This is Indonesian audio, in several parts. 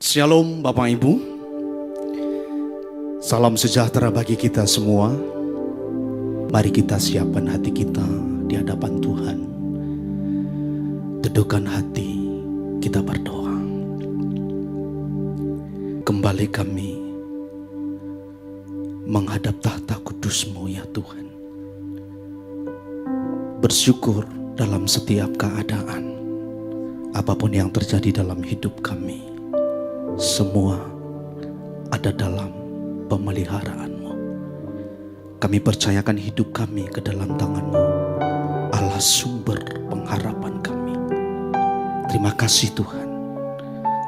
Shalom Bapak Ibu. Salam sejahtera bagi kita semua. Mari kita siapkan hati kita di hadapan Tuhan. Teduhkan hati, kita berdoa. Kembali kami menghadap tahta kudus-Mu ya Tuhan. Bersyukur dalam setiap keadaan. Apapun yang terjadi dalam hidup kami, semua ada dalam pemeliharaan-Mu. Kami percayakan hidup kami ke dalam tangan-Mu, Allah sumber pengharapan kami. Terima kasih Tuhan,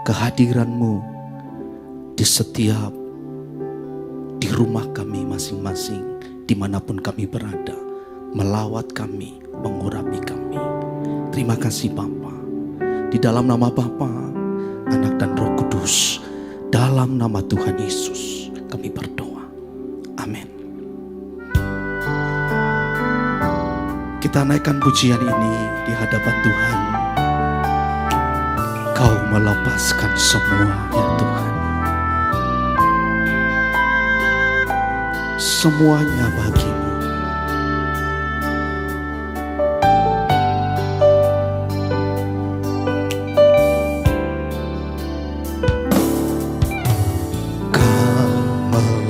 kehadiran-Mu di rumah kami masing-masing, dimanapun kami berada, melawat kami, mengurapi kami. Terima kasih Bapa. Di dalam nama Bapa, Anak dan Roh Kudus, dalam nama Tuhan Yesus kami berdoa. Amin. Kita naikkan pujian ini di hadapan Tuhan. Kau melepaskan semua ya Tuhan. Semuanya bagi-Mu.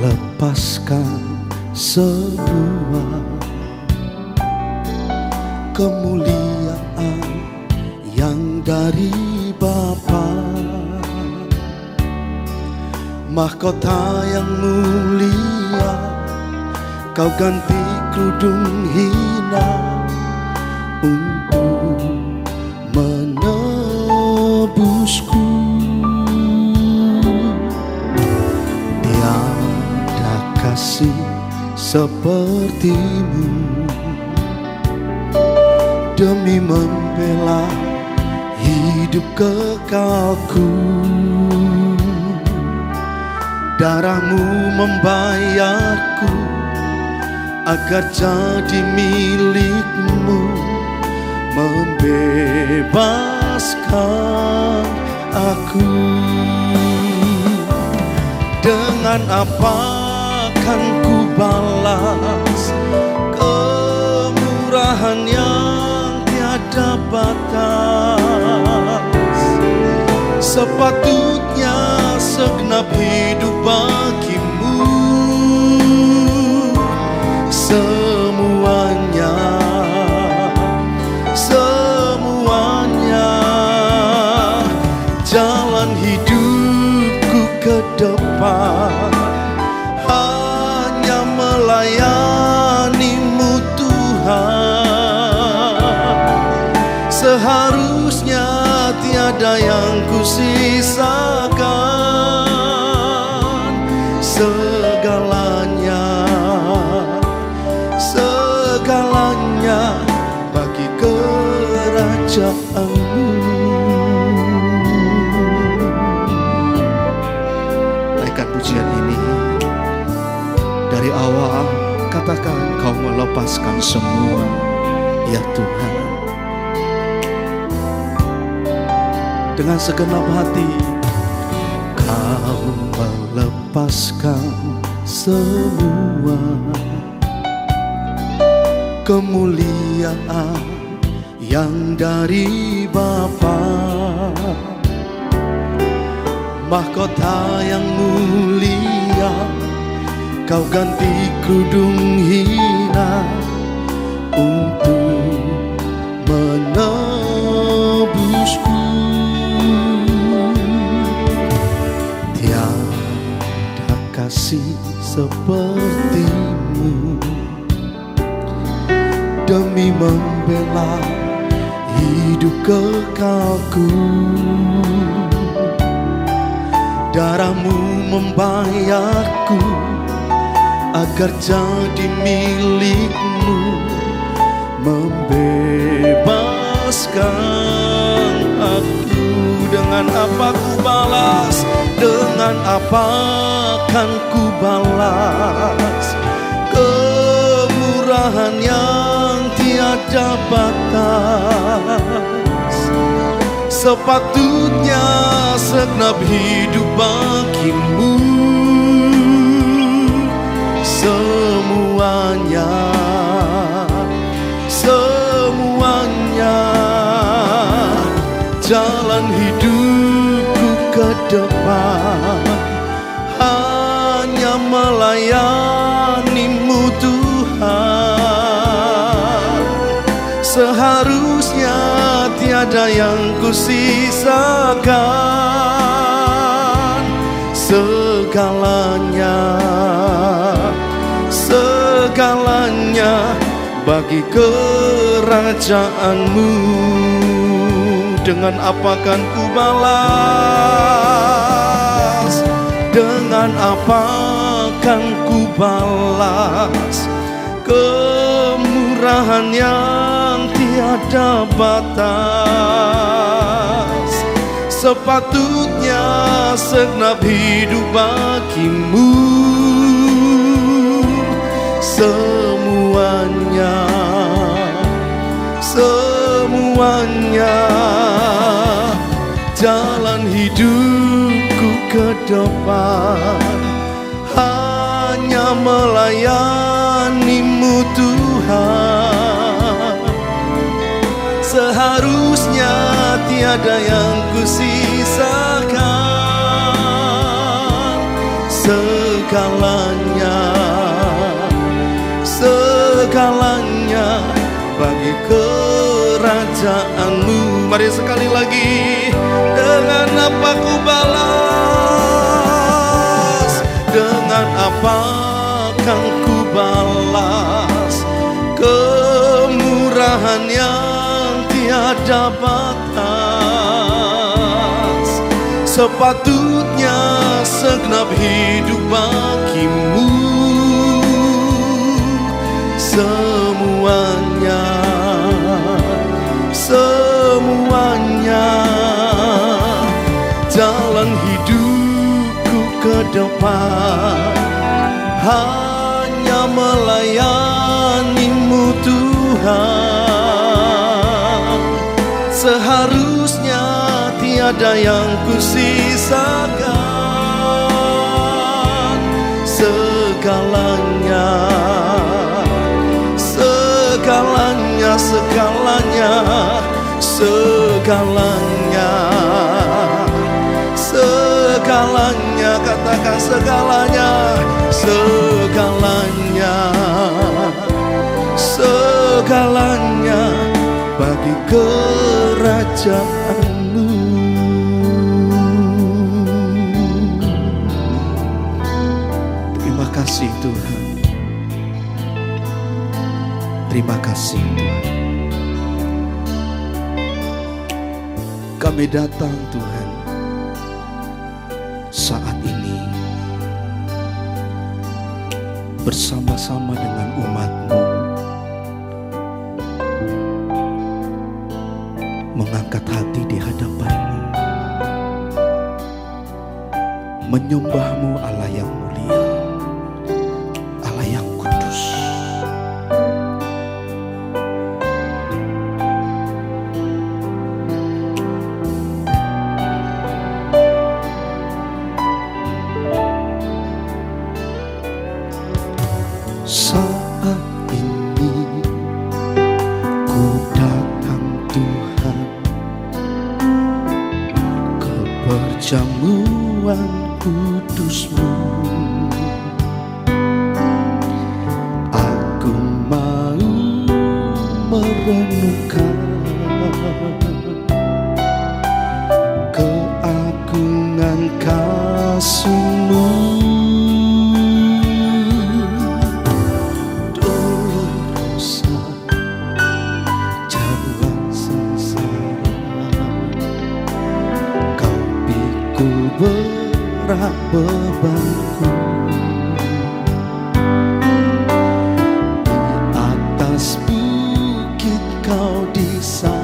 Lepaskan semua kemuliaan yang dari Bapa, mahkota yang mulia Kau ganti kerudung hina untuk menebusku. Kasih seperti-Mu demi membela hidup kekalku. Darah-Mu membayarku agar jadi milik-Mu, membebaskan aku. Dengan apa akan ku balas kemurahan yang tiada batas? Sepatutnya segenap hidup bagi-Mu, semuanya jalan hidupku ke depan melayani-Mu Tuhan. Seharusnya tiada yang kusisakan. Segalanya bagi kerajaan-Mu. Naikkan pujian ini. Dari awal katakan Kau melepaskan semua ya Tuhan. Dengan segenap hati Kau melepaskan semua kemuliaan yang dari Bapa, mahkota yang mulia Kau ganti kerudung hina untuk menebusku. Tiada kasih seperti-Mu demi membela hidup kekalku. Darah-Mu membayarku agar jadi milik-Mu, membebaskan aku. Dengan apa ku balas? Dengan apa akan ku balas kemurahan yang tiada batas? Sepatutnya segenap hidup bagimu. Semuanya, semuanya, jalan hidupku ke depan hanya melayanimu Tuhan. Seharusnya tiada yang kusisakan, segalanya, segalanya bagi kerajaanmu. Dengan apa kan ku balas? Dengan apa kan ku balas kemurahan yang tiada batas? Sepatutnya segenap hidup bagimu. Semuanya, semuanya, jalan hidupku ke depan hanya melayanimu Tuhan. Seharusnya tiada yang kusisakan, segalanya, segalanya bagi kerajaanmu. Mari sekali lagi, dengan apa ku balas? Dengan apa kan ku balas kemurahan yang tiada batas? Sepatutnya segenap hidup bagimu. Semuanya, semuanya, jalan hidupku ke depan hanya melayanimu Tuhan. Seharusnya tiada yang kusisakan, segalanya, segalanya, segalanya, segalanya, segalanya, katakan segalanya, segalanya, segalanya bagi kerajaanmu. Terima kasih Tuhan. Terima kasih Tuhan. Kami datang Tuhan saat ini bersama-sama dengan umat-Mu, mengangkat hati di hadapan-Mu, menyembah-Mu Allah yang mulia, Allah yang kudus. Saat ini ku datang Tuhan ke perjamuan kudus-Mu. Aku mau merenungkan keagungan kasih-Mu. Berat bebanku di atas bukit Kau disalibkan,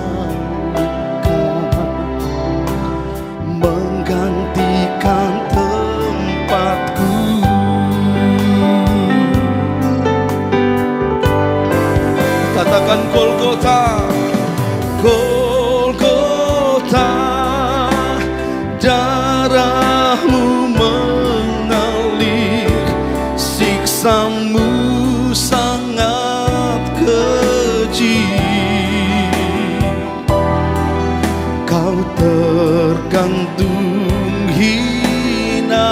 menggantikan tempatku. Katakan Golgota, Golgota, darah hina,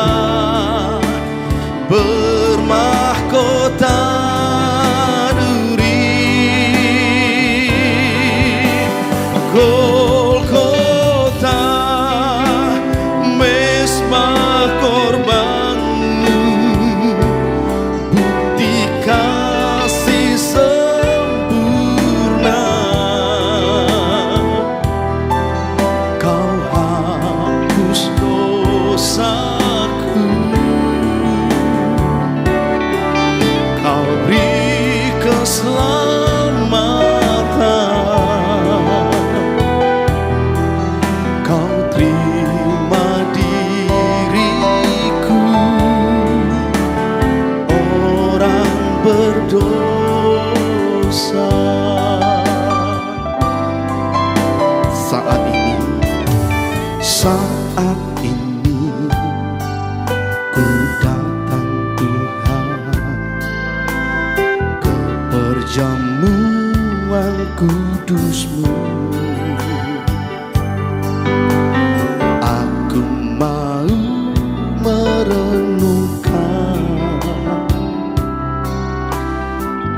bermahkota duri. Golgota, mesbah korbanmu, bukti kasih sempurna. Kau hapus dosaku, kau beri keselamatan, kau terima diriku, orang berdosa. Saat ini ku datang Tuhan ke perjamuan kudus-Mu. Aku mau merenungkan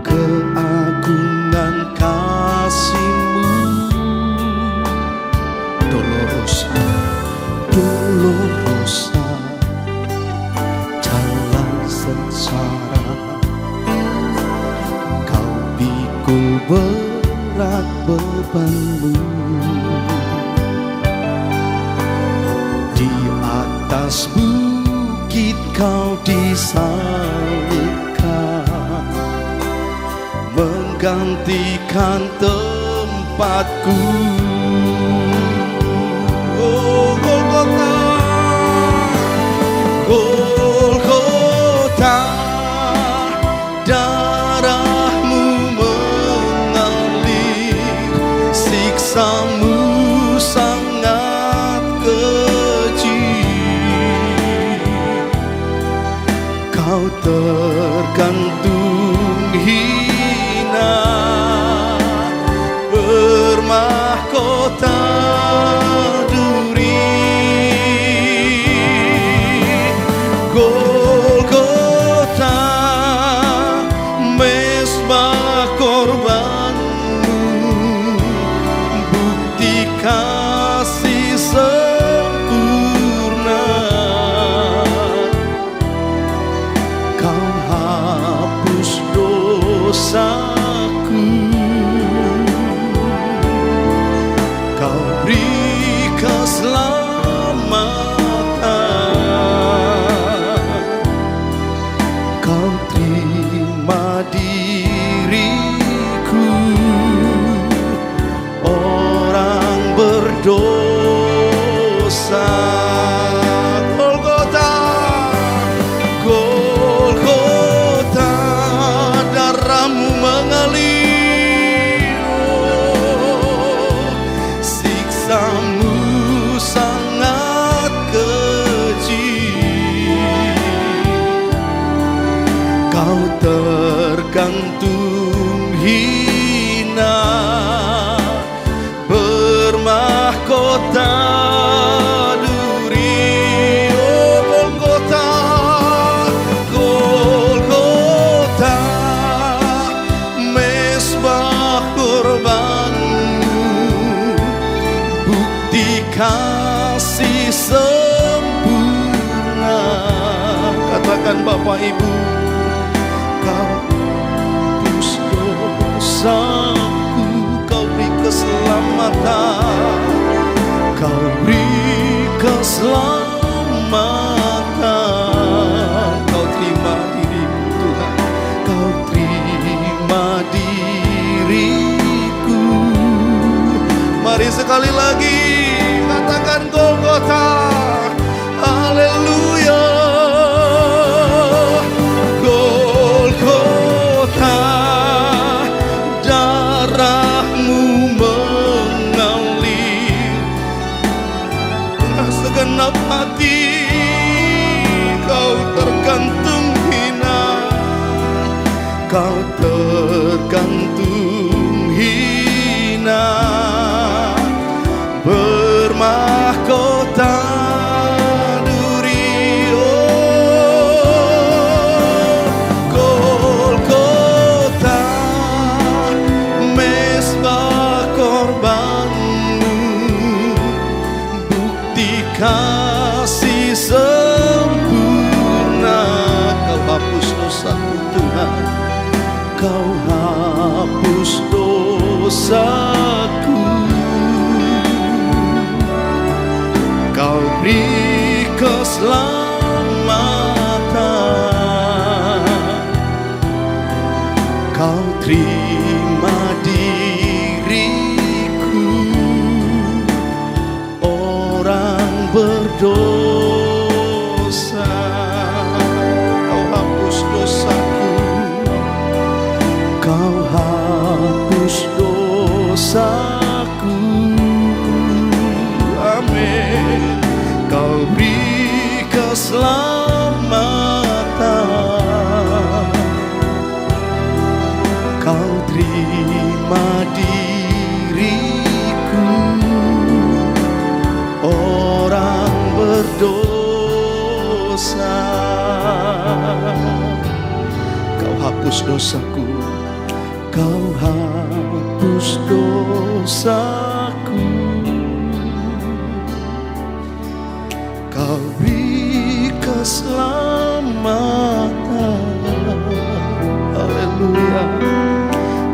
keagungan kasih-Mu. Dolorosa, jalan sengsara, kau pikul berat beban-Mu. Di atas bukit kau disalibkan, menggantikan tempatku. Oh, Golgota, Golgota, darah-Mu mengalir, siksa-Mu sangat keji. Kau tergantung hina, bermahkota kasih sempurna. Kau hapus dosaku, kau beri keselamatan, kau terima diriku, orang berdosa. Golgota, Golgota, darah-Mu mengalir, siksa-Mu sangat keji. Kau tergantung hina, bermahkota duri. Oh, Golgota, Golgota, mesbah korban-Mu, bukti kasih sempurna. Katakan Bapak Ibu, kau hapus dosaku, kau beri keselamatan, kau beri keselamatan, kau terima diriku Tuhan, kau terima diriku. Mari sekali lagi katakan Golgota, haleluya. Golgota, darah-Mu mengalir, segenap hati kau tergantung hina, kau tergantung hina, bermahkota Kau hapus dosaku, Kau beri keselamatan, Kau terima diriku, orang berdosa. Kau hapus dosaku, Kau hapus dosaku. Amin. Kau beri keselamatan, Kau terima diriku, orang berdosa. Kau hapus dosaku, Kau hapus dosaku, Kau beri keselamatan. Haleluya.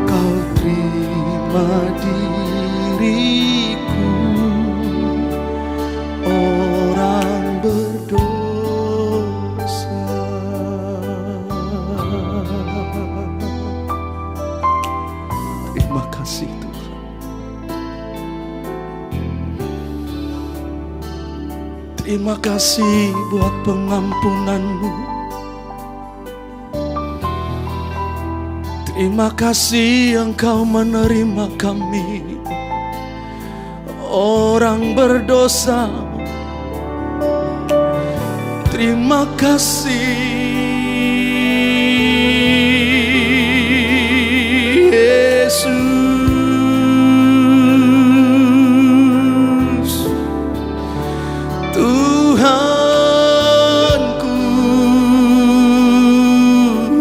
Kau terima diriku, orang berdosa. Terima kasih Tuhan. Terima kasih buat pengampunan-Mu. Terima kasih Engkau menerima kami, orang berdosa. Terima kasih Yesus, Tuhanku.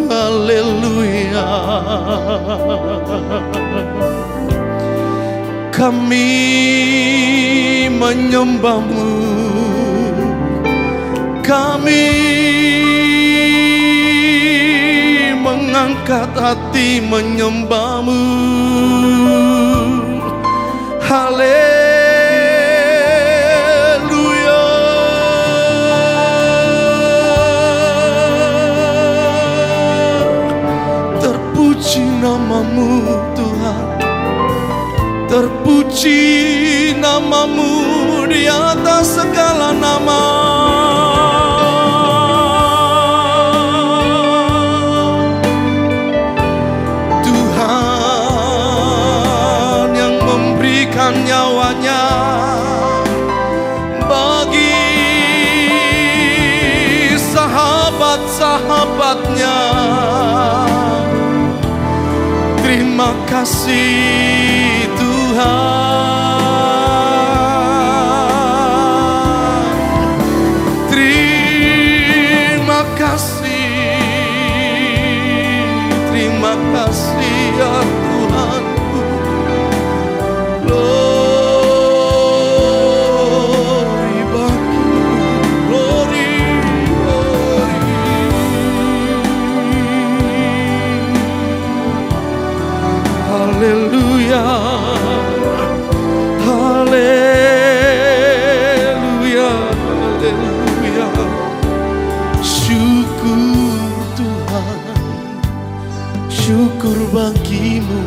Haleluya. Kami menyembah-Mu, kami mengangkat hati menyembah-Mu. Haleluya. Terpuji nama-Mu Tuhan, terpuji nama-Mu di atas segala nama. Tuhan yang memberikan nyawanya bagi sahabat-sahabatnya. Terima kasih Tuhan, terima kasih ya Tuhanku. Glory bagi, glory, glory. Haleluya, haleluya, haleluya. Syukur Tuhan, syukur bagi-Mu.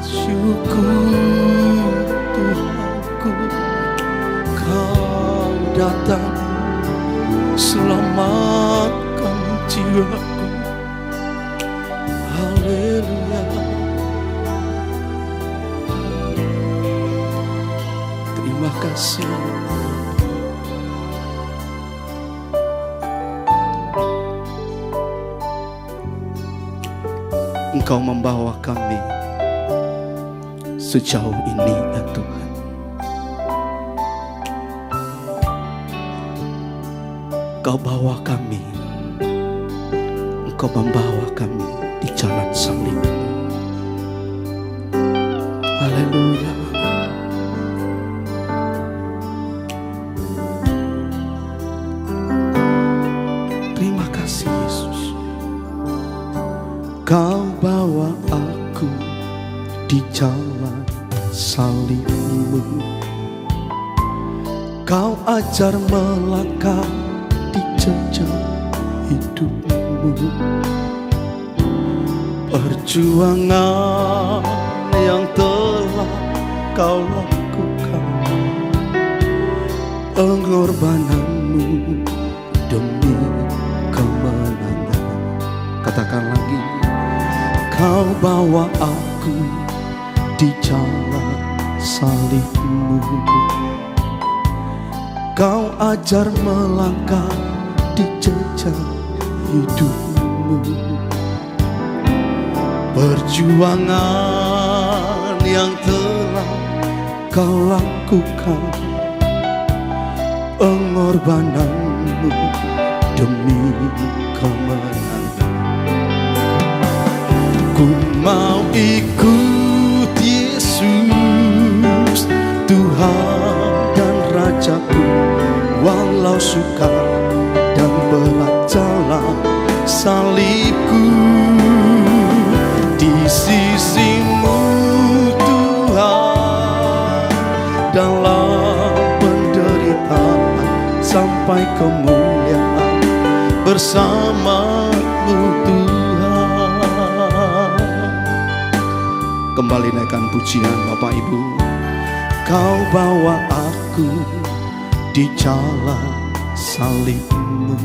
Syukur Tuhanku, Kau datang selamatkan jiwaku. Haleluya. Terima kasih. Engkau membawa kami sejauh ini ya Tuhan. Engkau bawa kami, Engkau membawa kami di jalan salib. Haleluya. Terima kasih Yesus. Kau bawa aku di jalan salibmu. Kau ajar melangkah di jejak hidupmu. Perjuangan yang telah kau lakukan, pengorbananmu demi kemenangan. Katakan lagi. Kau bawa aku di jalan salibmu. Kau ajar melangkah di jejak hidupmu. Perjuangan yang telah kau lakukan, pengorbananmu demi kemenangan. Ku mau ikut Yesus, Tuhan dan Rajaku, walau sukar dan berat jalan salibku. Di sisimu Tuhan, dalam penderitaan sampai kemuliaan bersamamu Tuhan. Kembali naikkan pujian Bapak Ibu. Kau bawa aku di jalan salibmu.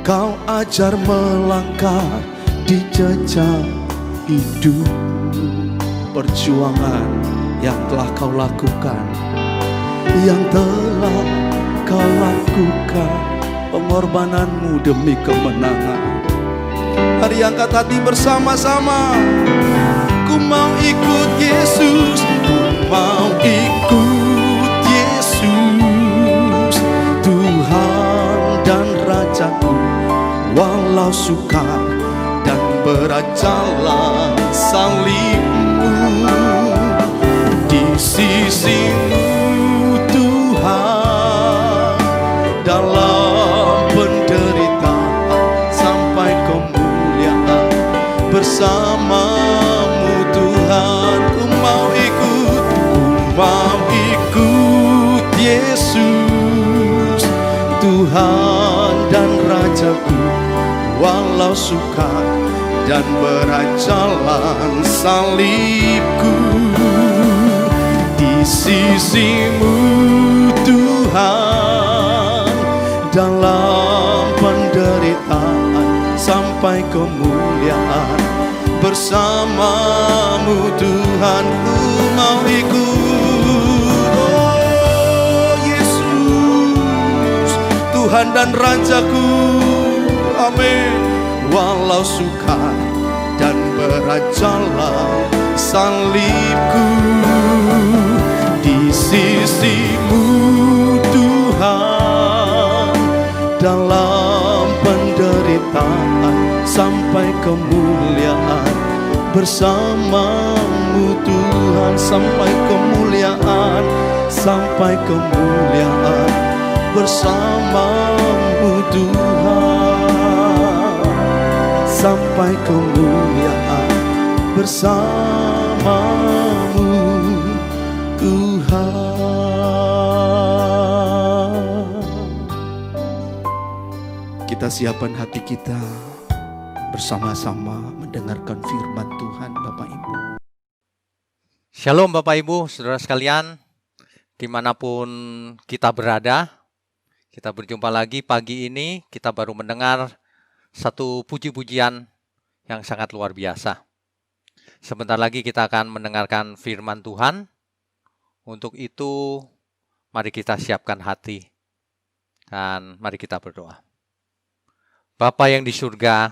Kau ajar melangkah di jejak hidupmu. Perjuangan yang telah kau lakukan, yang telah kau lakukan, pengorbananmu demi kemenangan. Mari angkat hati bersama-sama. Ku mau ikut Yesus, ku mau ikut Yesus, Tuhan dan Rajaku, walau sukar dan berat jalan salibmu. Di sisimu Tuhan, dalam penderitaan sampai kemuliaan bersamamu Tuhan. Ku mau ikut Yesus, Tuhan dan Rajaku, walau sukar dan berat jalan salibku. Di sisimu Tuhan, dalam penderitaan sampai kemuliaan bersamamu Tuhan. Ku mau ikut, oh Yesus, Tuhan dan Rajaku, amin. Walau sukar dan berat jalan salibku. Di sisimu Tuhan, dalam penderitaan sampai kemuliaan bersamamu Tuhan. Sampai kemuliaan, sampai kemuliaan bersamamu Tuhan. Sampai kemuliaan bersamamu Tuhan. Kita siapkan hati kita bersama-sama mendengarkan firman Tuhan Bapak Ibu. Shalom Bapak Ibu, saudara sekalian, dimanapun kita berada, kita berjumpa lagi pagi ini. Kita baru mendengar satu puji-pujian yang sangat luar biasa. Sebentar lagi kita akan mendengarkan firman Tuhan. Untuk itu, mari kita siapkan hati dan mari kita berdoa. Bapa yang di surga,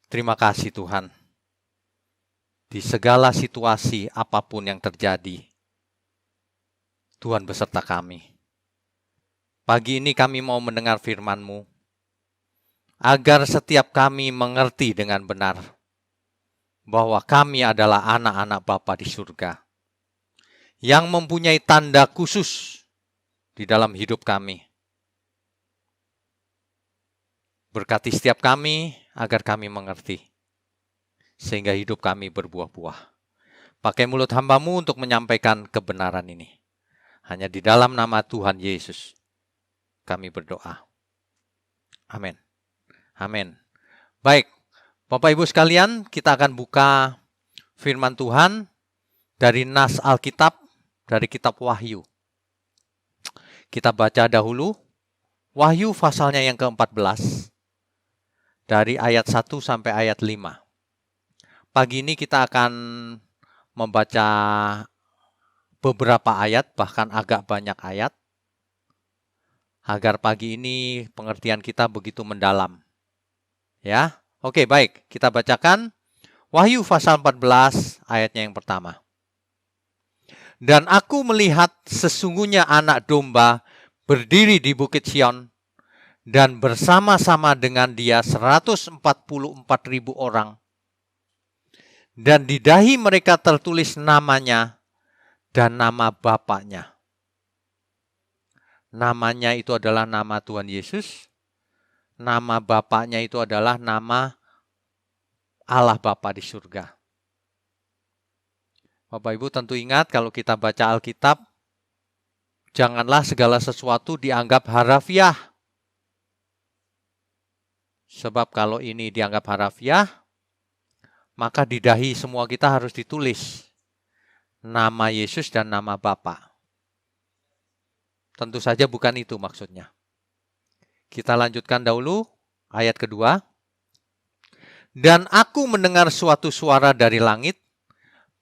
terima kasih Tuhan. Di segala situasi apapun yang terjadi, Tuhan beserta kami. Pagi ini kami mau mendengar firman-Mu, agar setiap kami mengerti dengan benar bahwa kami adalah anak-anak Bapa di surga, yang mempunyai tanda khusus di dalam hidup kami. Berkati setiap kami agar kami mengerti, sehingga hidup kami berbuah-buah. Pakai mulut hamba-Mu untuk menyampaikan kebenaran ini. Hanya di dalam nama Tuhan Yesus kami berdoa. Amin. Amin. Baik, Bapak Ibu sekalian, kita akan buka firman Tuhan dari nas Alkitab, dari kitab Wahyu. Kita baca dahulu Wahyu pasalnya yang ke-14, dari ayat 1 sampai ayat 5. Pagi ini kita akan membaca beberapa ayat, bahkan agak banyak ayat, agar pagi ini pengertian kita begitu mendalam. Ya, oke, baik, kita bacakan Wahyu pasal 14 ayatnya yang pertama. Dan aku melihat sesungguhnya anak domba berdiri di Bukit Sion, dan bersama-sama dengan dia 144.000 orang. Dan di dahi mereka tertulis namanya dan nama Bapaknya. Namanya itu adalah nama Tuhan Yesus. Nama Bapaknya itu adalah nama Allah Bapa di surga. Bapak Ibu tentu ingat kalau kita baca Alkitab, janganlah segala sesuatu dianggap harafiah. Sebab kalau ini dianggap harafiah, maka di dahi semua kita harus ditulis nama Yesus dan nama Bapa. Tentu saja bukan itu maksudnya. Kita lanjutkan dahulu ayat kedua. Dan aku mendengar suatu suara dari langit,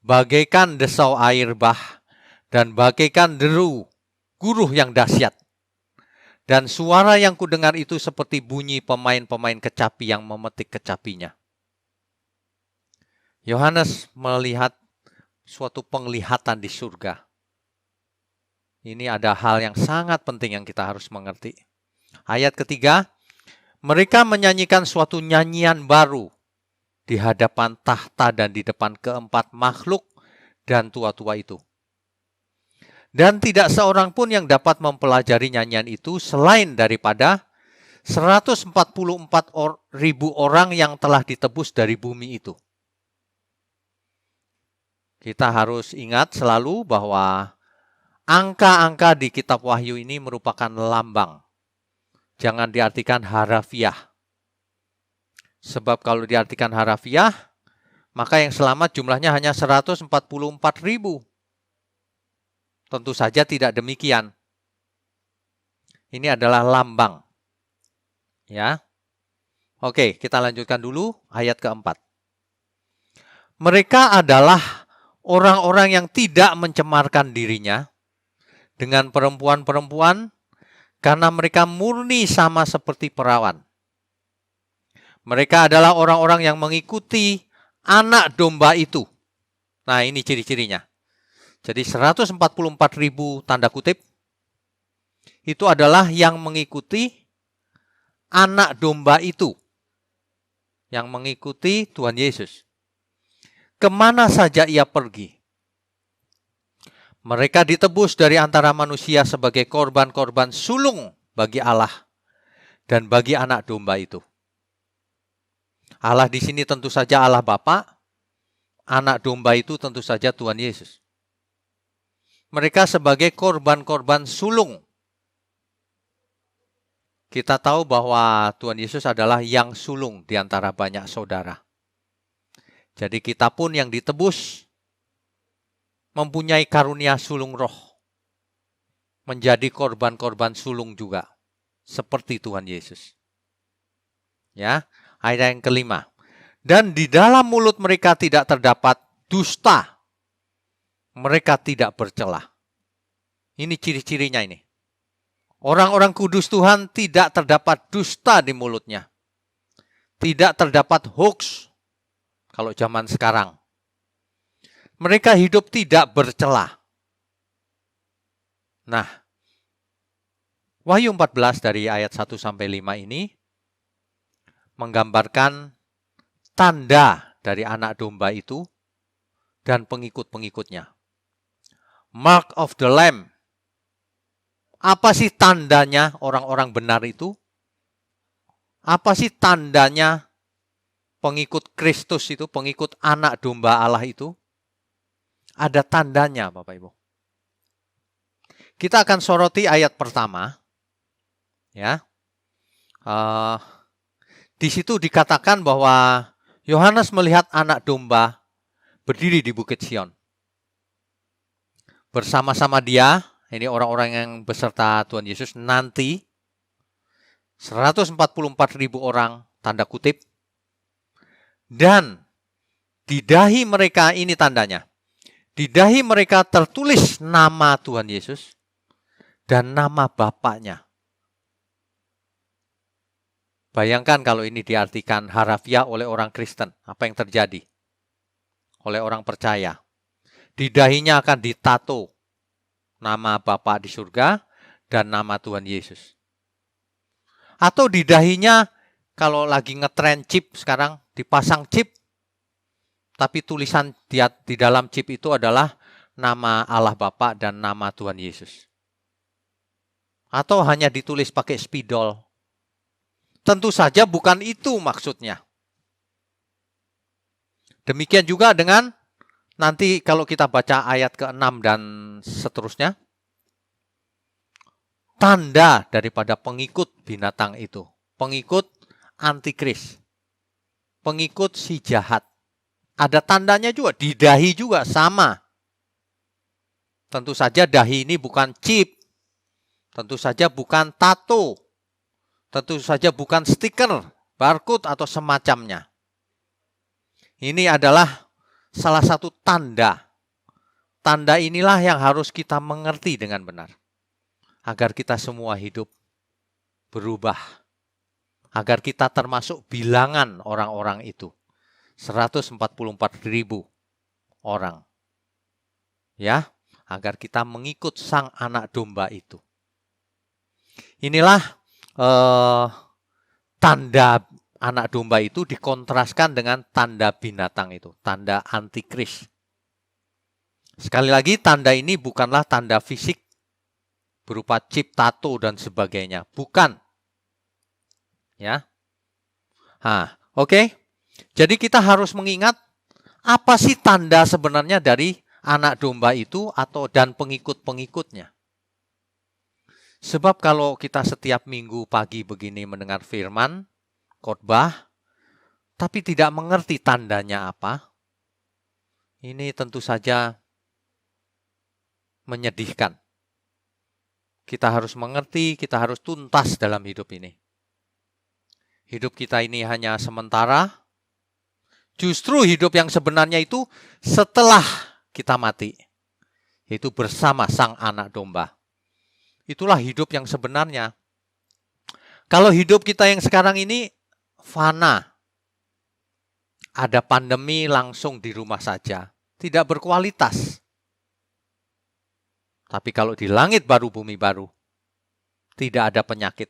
bagaikan desau air bah, dan bagaikan deru guruh yang dahsyat. Dan suara yang kudengar itu seperti bunyi pemain-pemain kecapi yang memetik kecapinya. Yohanes melihat suatu penglihatan di surga. Ini ada hal yang sangat penting yang kita harus mengerti. Ayat ketiga, mereka menyanyikan suatu nyanyian baru di hadapan tahta dan di depan keempat makhluk dan tua-tua itu. Dan tidak seorang pun yang dapat mempelajari nyanyian itu selain daripada 144.000 orang yang telah ditebus dari bumi itu. Kita harus ingat selalu bahwa angka-angka di kitab Wahyu ini merupakan lambang. Jangan diartikan harafiah. Sebab kalau diartikan harafiah, maka yang selamat jumlahnya hanya 144.000. Tentu saja tidak demikian. Ini adalah lambang. Ya. Oke, kita lanjutkan dulu ayat keempat. Mereka adalah orang-orang yang tidak mencemarkan dirinya dengan perempuan-perempuan, karena mereka murni sama seperti perawan. Mereka adalah orang-orang yang mengikuti anak domba itu. Nah, ini ciri-cirinya. Jadi 144.000 tanda kutip, itu adalah yang mengikuti anak domba itu. Yang mengikuti Tuhan Yesus. Kemana saja ia pergi. Mereka ditebus dari antara manusia sebagai korban-korban sulung bagi Allah dan bagi anak domba itu. Allah di sini tentu saja Allah Bapa, anak domba itu tentu saja Tuhan Yesus. Mereka sebagai korban-korban sulung. Kita tahu bahwa Tuhan Yesus adalah yang sulung di antara banyak saudara. Jadi kita pun yang ditebus mempunyai karunia sulung roh. Menjadi korban-korban sulung juga. Seperti Tuhan Yesus. Ya, ayat yang kelima. Dan di dalam mulut mereka tidak terdapat dusta. Mereka tidak bercela. Ini ciri-cirinya ini. Orang-orang kudus Tuhan tidak terdapat dusta di mulutnya. Tidak terdapat hoax. Kalau zaman sekarang. Mereka hidup tidak bercela. Nah, Wahyu 14 dari ayat 1 sampai 5 ini menggambarkan tanda dari anak domba itu dan pengikut-pengikutnya. Mark of the Lamb. Apa sih tandanya orang-orang benar itu? Apa sih tandanya pengikut Kristus itu, pengikut anak domba Allah itu? Ada tandanya, Bapak Ibu. Kita akan soroti ayat pertama. Ya. Di situ dikatakan bahwa Yohanes melihat anak domba berdiri di Bukit Sion. Bersama-sama dia, ini orang-orang yang beserta Tuhan Yesus, nanti 144.000 orang, tanda kutip. Dan di dahi mereka, ini tandanya, di dahi mereka tertulis nama Tuhan Yesus dan nama Bapaknya. Bayangkan kalau ini diartikan harafiah oleh orang Kristen, apa yang terjadi? Oleh orang percaya. Di dahinya akan ditato nama Bapa di surga dan nama Tuhan Yesus. Atau di dahinya kalau lagi ngetren chip sekarang dipasang chip, tapi tulisan di dalam chip itu adalah nama Allah Bapa dan nama Tuhan Yesus. Atau hanya ditulis pakai spidol. Tentu saja bukan itu maksudnya. Demikian juga dengan nanti kalau kita baca ayat ke-6 dan seterusnya, tanda daripada pengikut binatang itu, pengikut antikris, pengikut si jahat. Ada tandanya juga, di dahi juga sama. Tentu saja dahi ini bukan chip, tentu saja bukan tato, tentu saja bukan stiker, barcode atau semacamnya. Ini adalah salah satu tanda. Tanda inilah yang harus kita mengerti dengan benar. Agar kita semua hidup berubah. Agar kita termasuk bilangan orang-orang itu. 144.000 orang. Ya, agar kita mengikut sang anak domba itu. Inilah tanda anak domba itu dikontraskan dengan tanda binatang itu, tanda antikris. Sekali lagi, tanda ini bukanlah tanda fisik berupa chip, tato dan sebagainya, bukan. Ya, oke. Jadi kita harus mengingat apa sih tanda sebenarnya dari anak domba itu dan pengikut-pengikutnya. Sebab kalau kita setiap minggu pagi begini mendengar firman, khotbah, tapi tidak mengerti tandanya apa, ini tentu saja menyedihkan. Kita harus mengerti, kita harus tuntas dalam hidup ini. Hidup kita ini hanya sementara, justru hidup yang sebenarnya itu setelah kita mati, yaitu bersama sang anak domba. Itulah hidup yang sebenarnya. Kalau hidup kita yang sekarang ini fana, ada pandemi langsung di rumah saja, tidak berkualitas. Tapi kalau di langit baru, bumi baru, tidak ada penyakit,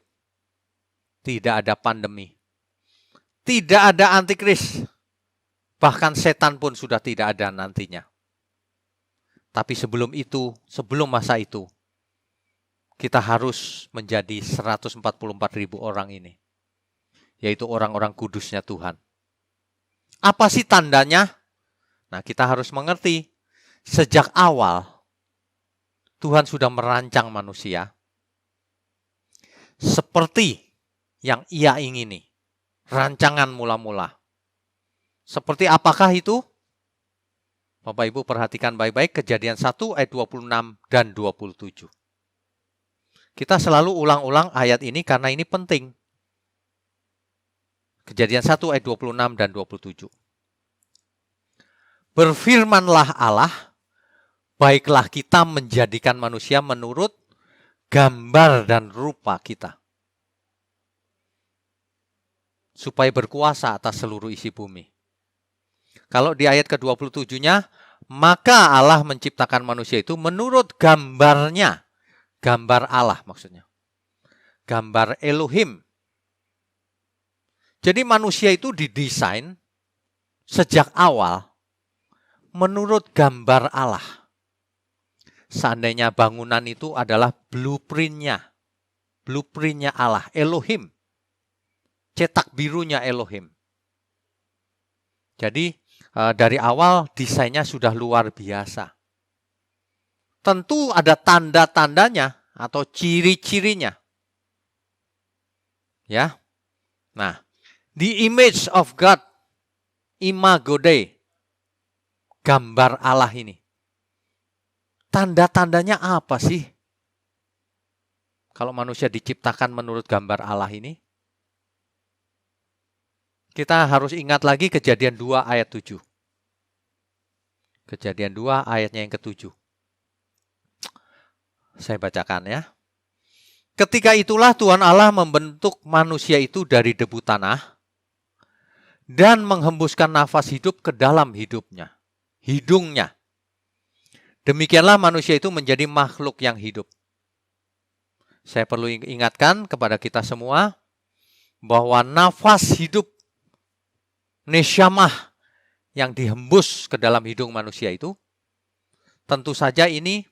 tidak ada pandemi, tidak ada antikris, bahkan setan pun sudah tidak ada nantinya. Tapi sebelum itu, sebelum masa itu, kita harus menjadi 144.000 orang ini. Yaitu orang-orang kudusnya Tuhan. Apa sih tandanya? Nah, kita harus mengerti. Sejak awal, Tuhan sudah merancang manusia. Seperti yang Ia ingini. Rancangan mula-mula. Seperti apakah itu? Bapak Ibu perhatikan baik-baik Kejadian 1 ayat 26 dan 27. Kita selalu ulang-ulang ayat ini karena ini penting. Kejadian 1 ayat 26 dan 27. Berfirmanlah Allah, baiklah kita menjadikan manusia menurut gambar dan rupa kita. Supaya berkuasa atas seluruh isi bumi. Kalau di ayat ke-27-nya, maka Allah menciptakan manusia itu menurut gambarnya. Gambar Allah maksudnya. Gambar Elohim. Jadi manusia itu didesain sejak awal menurut gambar Allah. Seandainya bangunan itu adalah blueprintnya Allah, Elohim. cetak birunya Elohim. Jadi dari awal desainnya sudah luar biasa. Tentu ada tanda-tandanya atau ciri-cirinya. Ya. Nah, the image of God, imago Dei, gambar Allah ini. Tanda-tandanya apa sih? Kalau manusia diciptakan menurut gambar Allah ini, kita harus ingat lagi Kejadian 2 ayat 7. Kejadian 2 ayatnya yang ke-7. Saya bacakan ya. Ketika itulah Tuhan Allah membentuk manusia itu dari debu tanah dan menghembuskan nafas hidup ke dalam hidungnya. Demikianlah manusia itu menjadi makhluk yang hidup. Saya perlu ingatkan kepada kita semua bahwa nafas hidup nesyamah yang dihembus ke dalam hidung manusia itu tentu saja ini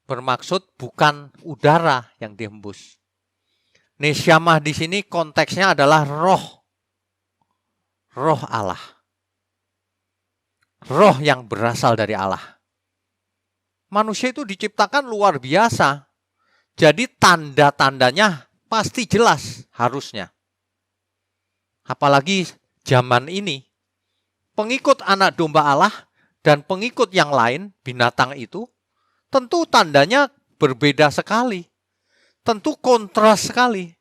bermaksud bukan udara yang dihembus. Nesyamah di sini konteksnya adalah roh Allah. Roh yang berasal dari Allah. Manusia itu diciptakan luar biasa. Jadi tanda-tandanya pasti jelas harusnya. Apalagi zaman ini, pengikut anak domba Allah dan pengikut yang lain, binatang itu, tentu tandanya berbeda sekali. Tentu kontras sekali.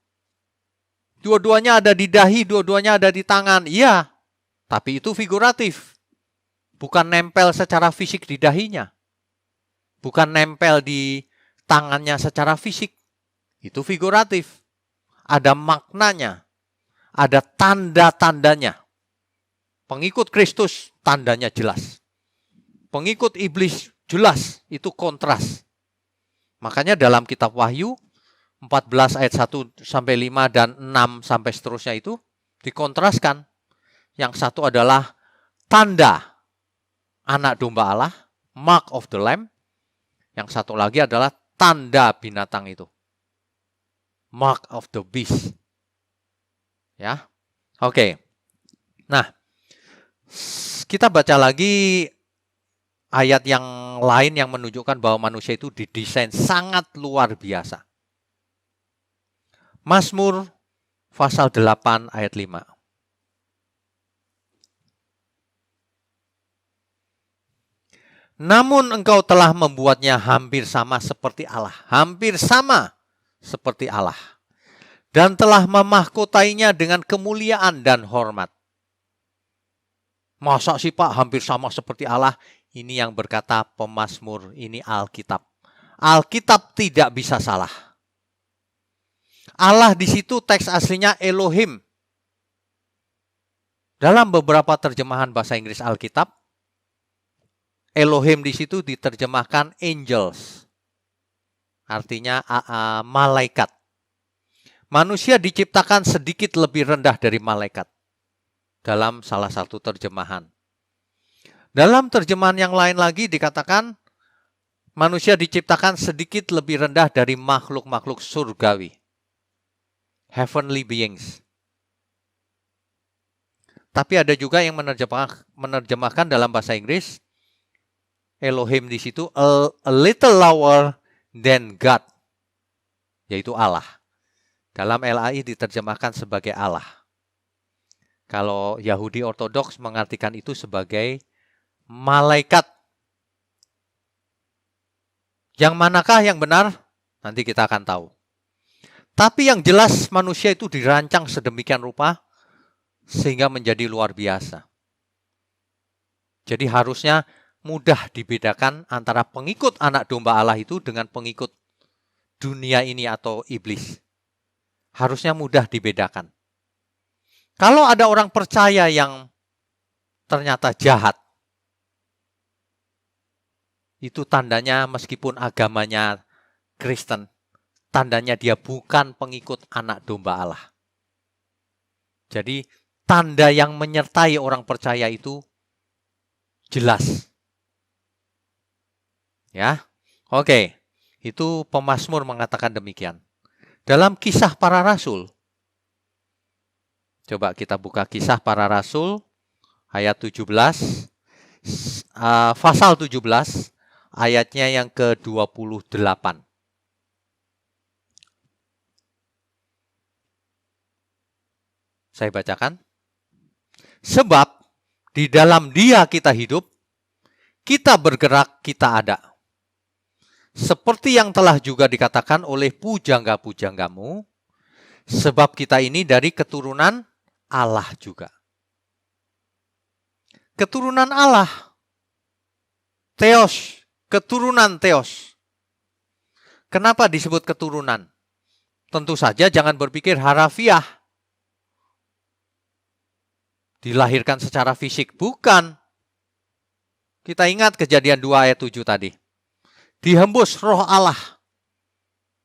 Dua-duanya ada di dahi, dua-duanya ada di tangan. Iya, tapi itu figuratif. Bukan nempel secara fisik di dahinya. Bukan nempel di tangannya secara fisik. Itu figuratif. Ada maknanya. Ada tanda-tandanya. Pengikut Kristus, tandanya jelas. Pengikut iblis, jelas. Itu kontras. Makanya dalam kitab Wahyu, 14 ayat 1 sampai 5 dan 6 sampai seterusnya itu dikontraskan. Yang satu adalah tanda anak domba Allah, mark of the lamb. Yang satu lagi adalah tanda binatang itu, mark of the beast. Ya, oke. Nah, kita baca lagi ayat yang lain yang menunjukkan bahwa manusia itu didesain sangat luar biasa. Mazmur pasal 8 ayat 5. Namun engkau telah membuatnya hampir sama seperti Allah. Hampir sama seperti Allah. Dan telah memahkotainya dengan kemuliaan dan hormat. Masa sih Pak hampir sama seperti Allah? Ini yang berkata pemazmur, ini Alkitab. Alkitab tidak bisa salah. Allah di situ teks aslinya Elohim. Dalam beberapa terjemahan bahasa Inggris Alkitab, Elohim di situ diterjemahkan angels. Artinya malaikat. Manusia diciptakan sedikit lebih rendah dari malaikat. Dalam salah satu terjemahan. Dalam terjemahan yang lain lagi dikatakan manusia diciptakan sedikit lebih rendah dari makhluk-makhluk surgawi. Heavenly beings. Tapi ada juga yang menerjemahkan dalam bahasa Inggris Elohim di situ a little lower than God, yaitu Allah. Dalam LAI diterjemahkan sebagai Allah. Kalau Yahudi Ortodoks mengartikan itu sebagai malaikat. Yang manakah yang benar? Nanti kita akan tahu. Tapi yang jelas manusia itu dirancang sedemikian rupa sehingga menjadi luar biasa. Jadi harusnya mudah dibedakan antara pengikut anak domba Allah itu dengan pengikut dunia ini atau iblis. Harusnya mudah dibedakan. Kalau ada orang percaya yang ternyata jahat, itu tandanya meskipun agamanya Kristen, tandanya dia bukan pengikut anak domba Allah. Jadi tanda yang menyertai orang percaya itu jelas. Ya, oke. Itu pemazmur mengatakan demikian. Dalam Kisah Para Rasul, Coba kita buka Kisah Para Rasul ayat 17, pasal 17, ayatnya yang ke-28. Saya bacakan. Sebab di dalam Dia kita hidup, kita bergerak, kita ada. Seperti yang telah juga dikatakan oleh pujangga-pujanggamu, sebab kita ini dari keturunan Allah juga. Keturunan Allah. Theos, keturunan Theos. Kenapa disebut keturunan? Tentu saja jangan berpikir harafiah. Dilahirkan secara fisik, bukan. Kita ingat Kejadian 2 ayat 7 tadi. Dihembus roh Allah.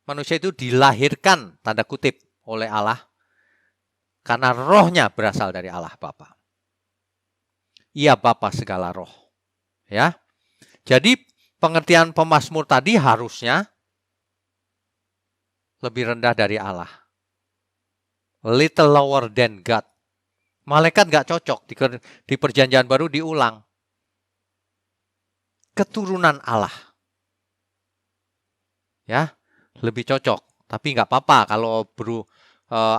Manusia itu dilahirkan, tanda kutip, oleh Allah. Karena rohnya berasal dari Allah Bapa. Ia Bapa segala roh. Ya. Jadi pengertian pemazmur tadi harusnya lebih rendah dari Allah. Little lower than God. Malaikat gak cocok, di perjanjian baru diulang. Keturunan Allah. Ya, lebih cocok. Tapi nggak apa-apa kalau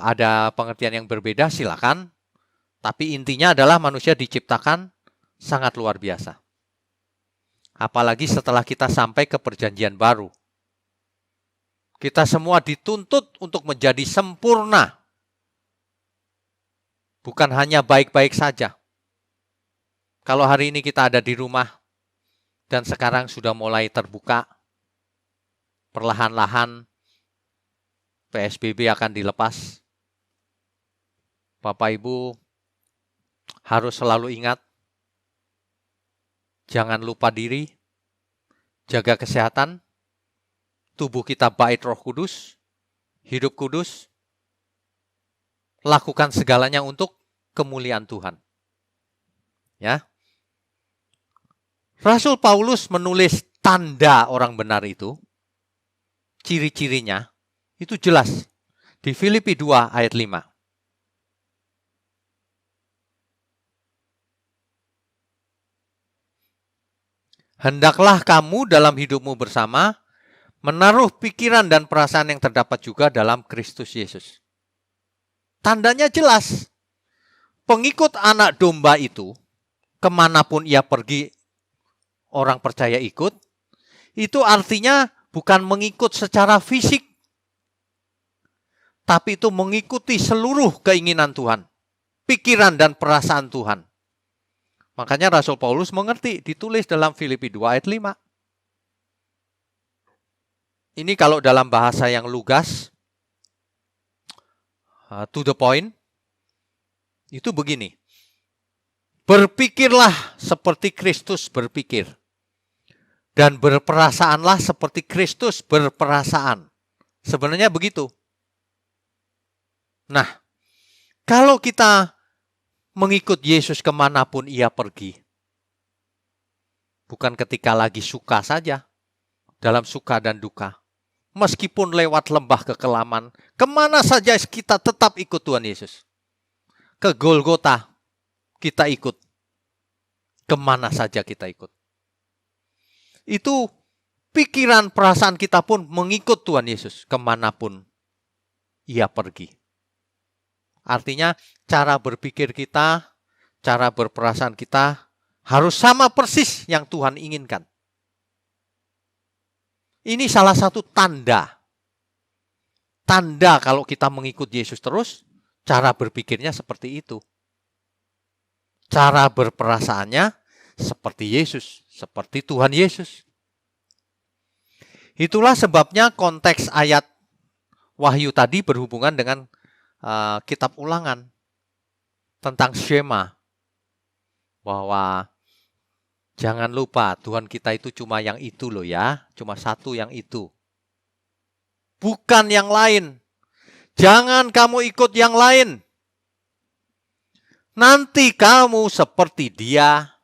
ada pengertian yang berbeda, silakan. Tapi intinya adalah manusia diciptakan sangat luar biasa. Apalagi setelah kita sampai ke perjanjian baru. Kita semua dituntut untuk menjadi sempurna. Bukan hanya baik-baik saja. Kalau hari ini kita ada di rumah dan sekarang sudah mulai terbuka, perlahan-lahan PSBB akan dilepas. Bapak Ibu harus selalu ingat, jangan lupa diri, jaga kesehatan, tubuh kita bait Roh Kudus, hidup kudus, lakukan segalanya untuk kemuliaan Tuhan. Ya. Rasul Paulus menulis tanda orang benar itu, ciri-cirinya, itu jelas. Di Filipi 2 ayat 5. Hendaklah kamu dalam hidupmu bersama, menaruh pikiran dan perasaan yang terdapat juga dalam Kristus Yesus. Tandanya jelas. Pengikut anak domba itu, kemanapun ia pergi, orang percaya ikut, itu artinya bukan mengikut secara fisik, tapi itu mengikuti seluruh keinginan Tuhan, pikiran dan perasaan Tuhan. Makanya Rasul Paulus mengerti, ditulis dalam Filipi 2 ayat 5. Ini kalau dalam bahasa yang lugas, to the point, itu begini. Berpikirlah seperti Kristus berpikir. Dan berperasaanlah seperti Kristus berperasaan. Sebenarnya begitu. Nah, kalau kita mengikut Yesus kemanapun ia pergi, bukan ketika lagi suka saja, dalam suka dan duka. Meskipun lewat lembah kekelaman, kemana saja kita tetap ikut Tuhan Yesus. Ke Golgota kita ikut. Kemana saja kita ikut. Itu pikiran perasaan kita pun mengikut Tuhan Yesus kemanapun ia pergi. Artinya cara berpikir kita, cara berperasaan kita harus sama persis yang Tuhan inginkan. Ini salah satu tanda. Tanda kalau kita mengikut Yesus terus, cara berpikirnya seperti itu. Cara berperasaannya seperti Yesus, seperti Tuhan Yesus. Itulah sebabnya konteks ayat Wahyu tadi berhubungan dengan kitab Ulangan tentang Shema. Bahwa jangan lupa Tuhan kita itu cuma yang itu loh ya, cuma satu yang itu. Bukan yang lain. Jangan kamu ikut yang lain. Nanti kamu seperti dia.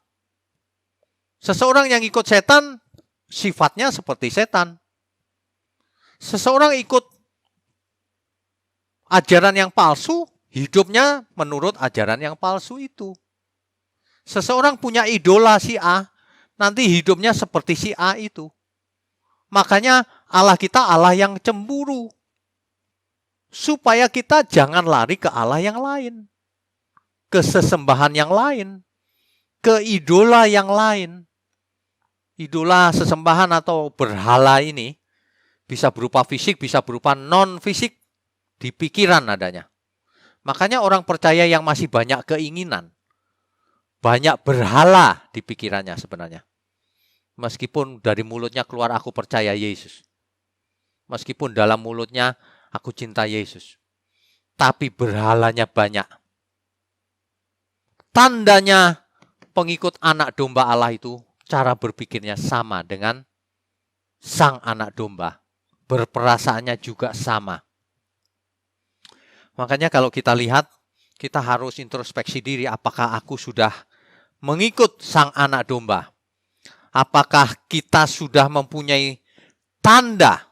Seseorang yang ikut setan, sifatnya seperti setan. Seseorang ikut ajaran yang palsu, hidupnya menurut ajaran yang palsu itu. Seseorang punya idola si A, nanti hidupnya seperti si A itu. Makanya Allah kita Allah yang cemburu. Supaya kita jangan lari ke Allah yang lain. Ke sesembahan yang lain. Ke idola yang lain. Idola, sesembahan atau berhala ini bisa berupa fisik, bisa berupa non-fisik. Di pikiran adanya. Makanya orang percaya yang masih banyak keinginan. Banyak berhala di pikirannya sebenarnya. Meskipun dari mulutnya keluar aku percaya Yesus. Meskipun dalam mulutnya aku cinta Yesus. Tapi berhalanya banyak. Tandanya pengikut anak domba Allah itu cara berpikirnya sama dengan sang anak domba. Berperasaannya juga sama. Makanya kalau kita lihat, kita harus introspeksi diri apakah aku sudah mengikut sang anak domba. Apakah kita sudah mempunyai tanda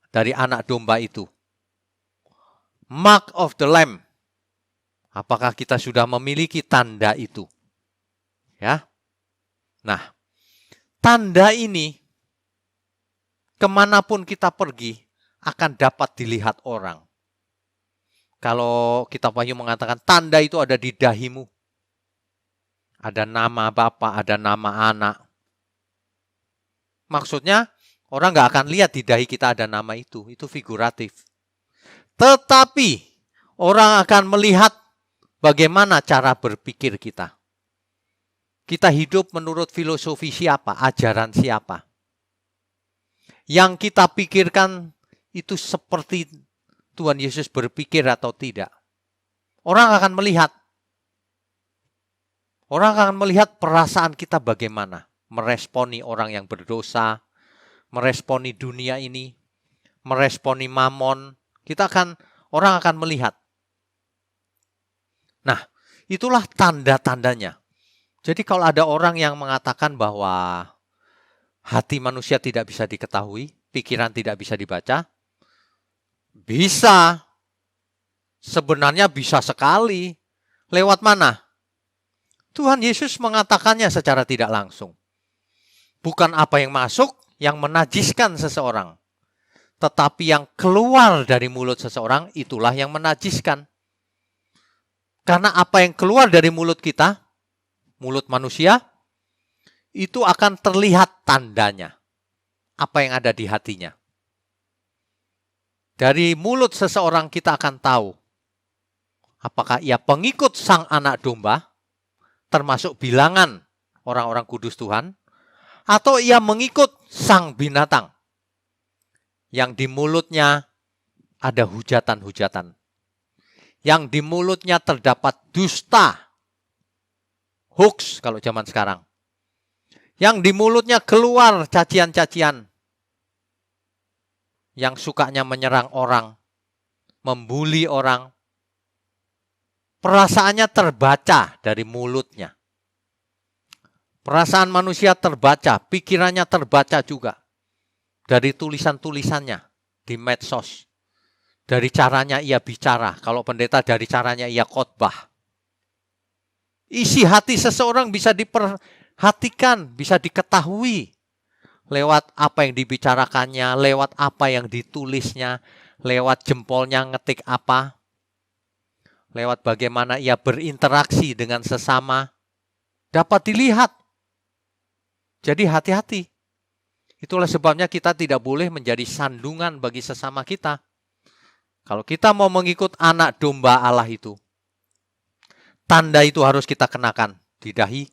dari anak domba itu? Mark of the Lamb. Apakah kita sudah memiliki tanda itu? Ya. Nah, tanda ini kemanapun kita pergi akan dapat dilihat orang. Kalau Kitab Wahyu mengatakan tanda itu ada di dahimu. Ada nama Bapa, ada nama anak. Maksudnya orang nggak akan lihat di dahi kita ada nama itu figuratif. Tetapi orang akan melihat bagaimana cara berpikir kita. Kita hidup menurut filosofi siapa, ajaran siapa. Yang kita pikirkan itu seperti Tuhan Yesus berpikir atau tidak. Orang akan melihat. Orang akan melihat perasaan kita bagaimana. Meresponi orang yang berdosa, meresponi dunia ini, meresponi mamon. Orang akan melihat. Nah, itulah tanda-tandanya. Jadi kalau ada orang yang mengatakan bahwa hati manusia tidak bisa diketahui, pikiran tidak bisa dibaca, bisa. Sebenarnya bisa sekali. Lewat mana? Tuhan Yesus mengatakannya secara tidak langsung. Bukan apa yang masuk yang menajiskan seseorang. Tetapi yang keluar dari mulut seseorang itulah yang menajiskan. Karena apa yang keluar dari mulut kita, mulut manusia, itu akan terlihat tandanya. Apa yang ada di hatinya. Dari mulut seseorang kita akan tahu apakah ia pengikut sang anak domba, termasuk bilangan orang-orang kudus Tuhan, atau ia mengikut sang binatang yang di mulutnya ada hujatan-hujatan, yang di mulutnya terdapat dusta, hoax kalau zaman sekarang, yang di mulutnya keluar cacian-cacian, yang sukanya menyerang orang, membuli orang. Perasaannya terbaca dari mulutnya. Perasaan manusia terbaca, pikirannya terbaca juga. Dari tulisan-tulisannya di medsos. Dari caranya ia bicara. Kalau pendeta dari caranya ia khotbah. Isi hati seseorang bisa diperhatikan, bisa diketahui. Lewat apa yang dibicarakannya, lewat apa yang ditulisnya, lewat jempolnya ngetik apa, lewat bagaimana ia berinteraksi dengan sesama, dapat dilihat. Jadi hati-hati. Itulah sebabnya kita tidak boleh menjadi sandungan bagi sesama kita. Kalau kita mau mengikut anak domba Allah itu, tanda itu harus kita kenakan di dahi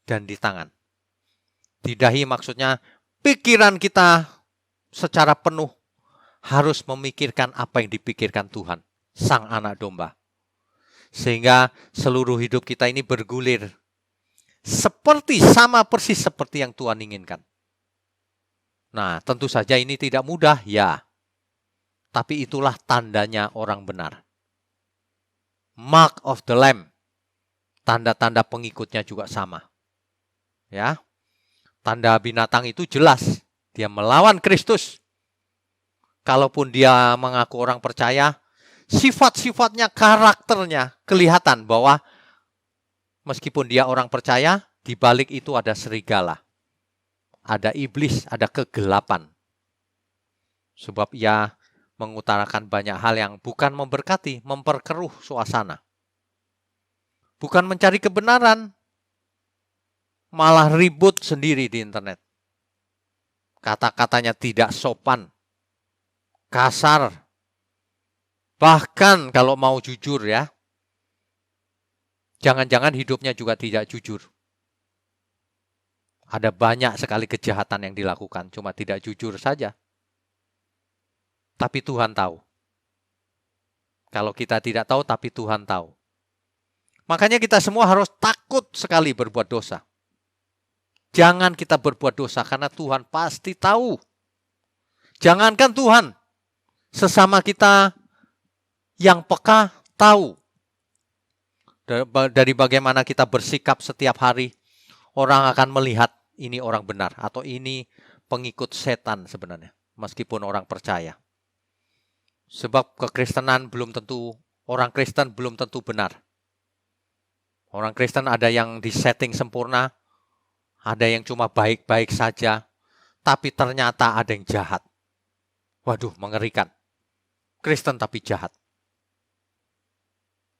dan di tangan. Di dahi maksudnya pikiran kita secara penuh harus memikirkan apa yang dipikirkan Tuhan, sang anak domba. Sehingga seluruh hidup kita ini bergulir sama persis seperti yang Tuhan inginkan. Nah, tentu saja ini tidak mudah, ya. Tapi itulah tandanya orang benar. Mark of the Lamb. Tanda-tanda pengikutnya juga sama. Ya. Tanda binatang itu jelas. Dia melawan Kristus. Kalaupun dia mengaku orang percaya, sifat-sifatnya, karakternya kelihatan bahwa meskipun dia orang percaya, di balik itu ada serigala, ada iblis, ada kegelapan. Sebab ia mengutarakan banyak hal yang bukan memberkati, memperkeruh suasana. Bukan mencari kebenaran, malah ribut sendiri di internet. Kata-katanya tidak sopan, kasar. Bahkan kalau mau jujur ya, jangan-jangan hidupnya juga tidak jujur. Ada banyak sekali kejahatan yang dilakukan, cuma tidak jujur saja. Tapi Tuhan tahu. Kalau kita tidak tahu, tapi Tuhan tahu. Makanya kita semua harus takut sekali berbuat dosa. Jangan kita berbuat dosa karena Tuhan pasti tahu. Jangankan Tuhan, sesama kita yang peka tahu. Dari bagaimana kita bersikap setiap hari, orang akan melihat ini orang benar atau ini pengikut setan sebenarnya, meskipun orang percaya. Sebab kekristenan belum tentu, orang Kristen belum tentu benar. Orang Kristen ada yang disetting sempurna, ada yang cuma baik-baik saja, tapi ternyata ada yang jahat. Waduh, mengerikan. Kristen tapi jahat.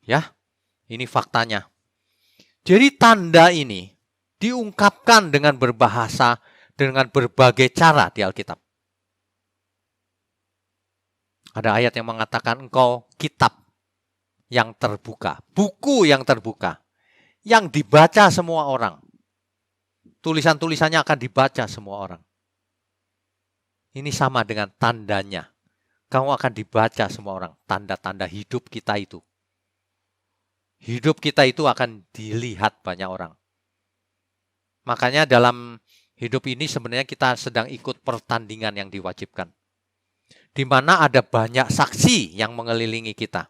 Ya, ini faktanya. Jadi tanda ini diungkapkan dengan berbahasa, dengan berbagai cara di Alkitab. Ada ayat yang mengatakan engkau kitab yang terbuka, buku yang terbuka, yang dibaca semua orang. Tulisan-tulisannya akan dibaca semua orang. Ini sama dengan tandanya. Kamu akan dibaca semua orang. Tanda-tanda hidup kita itu. Hidup kita itu akan dilihat banyak orang. Makanya dalam hidup ini sebenarnya kita sedang ikut pertandingan yang diwajibkan. Di mana ada banyak saksi yang mengelilingi kita.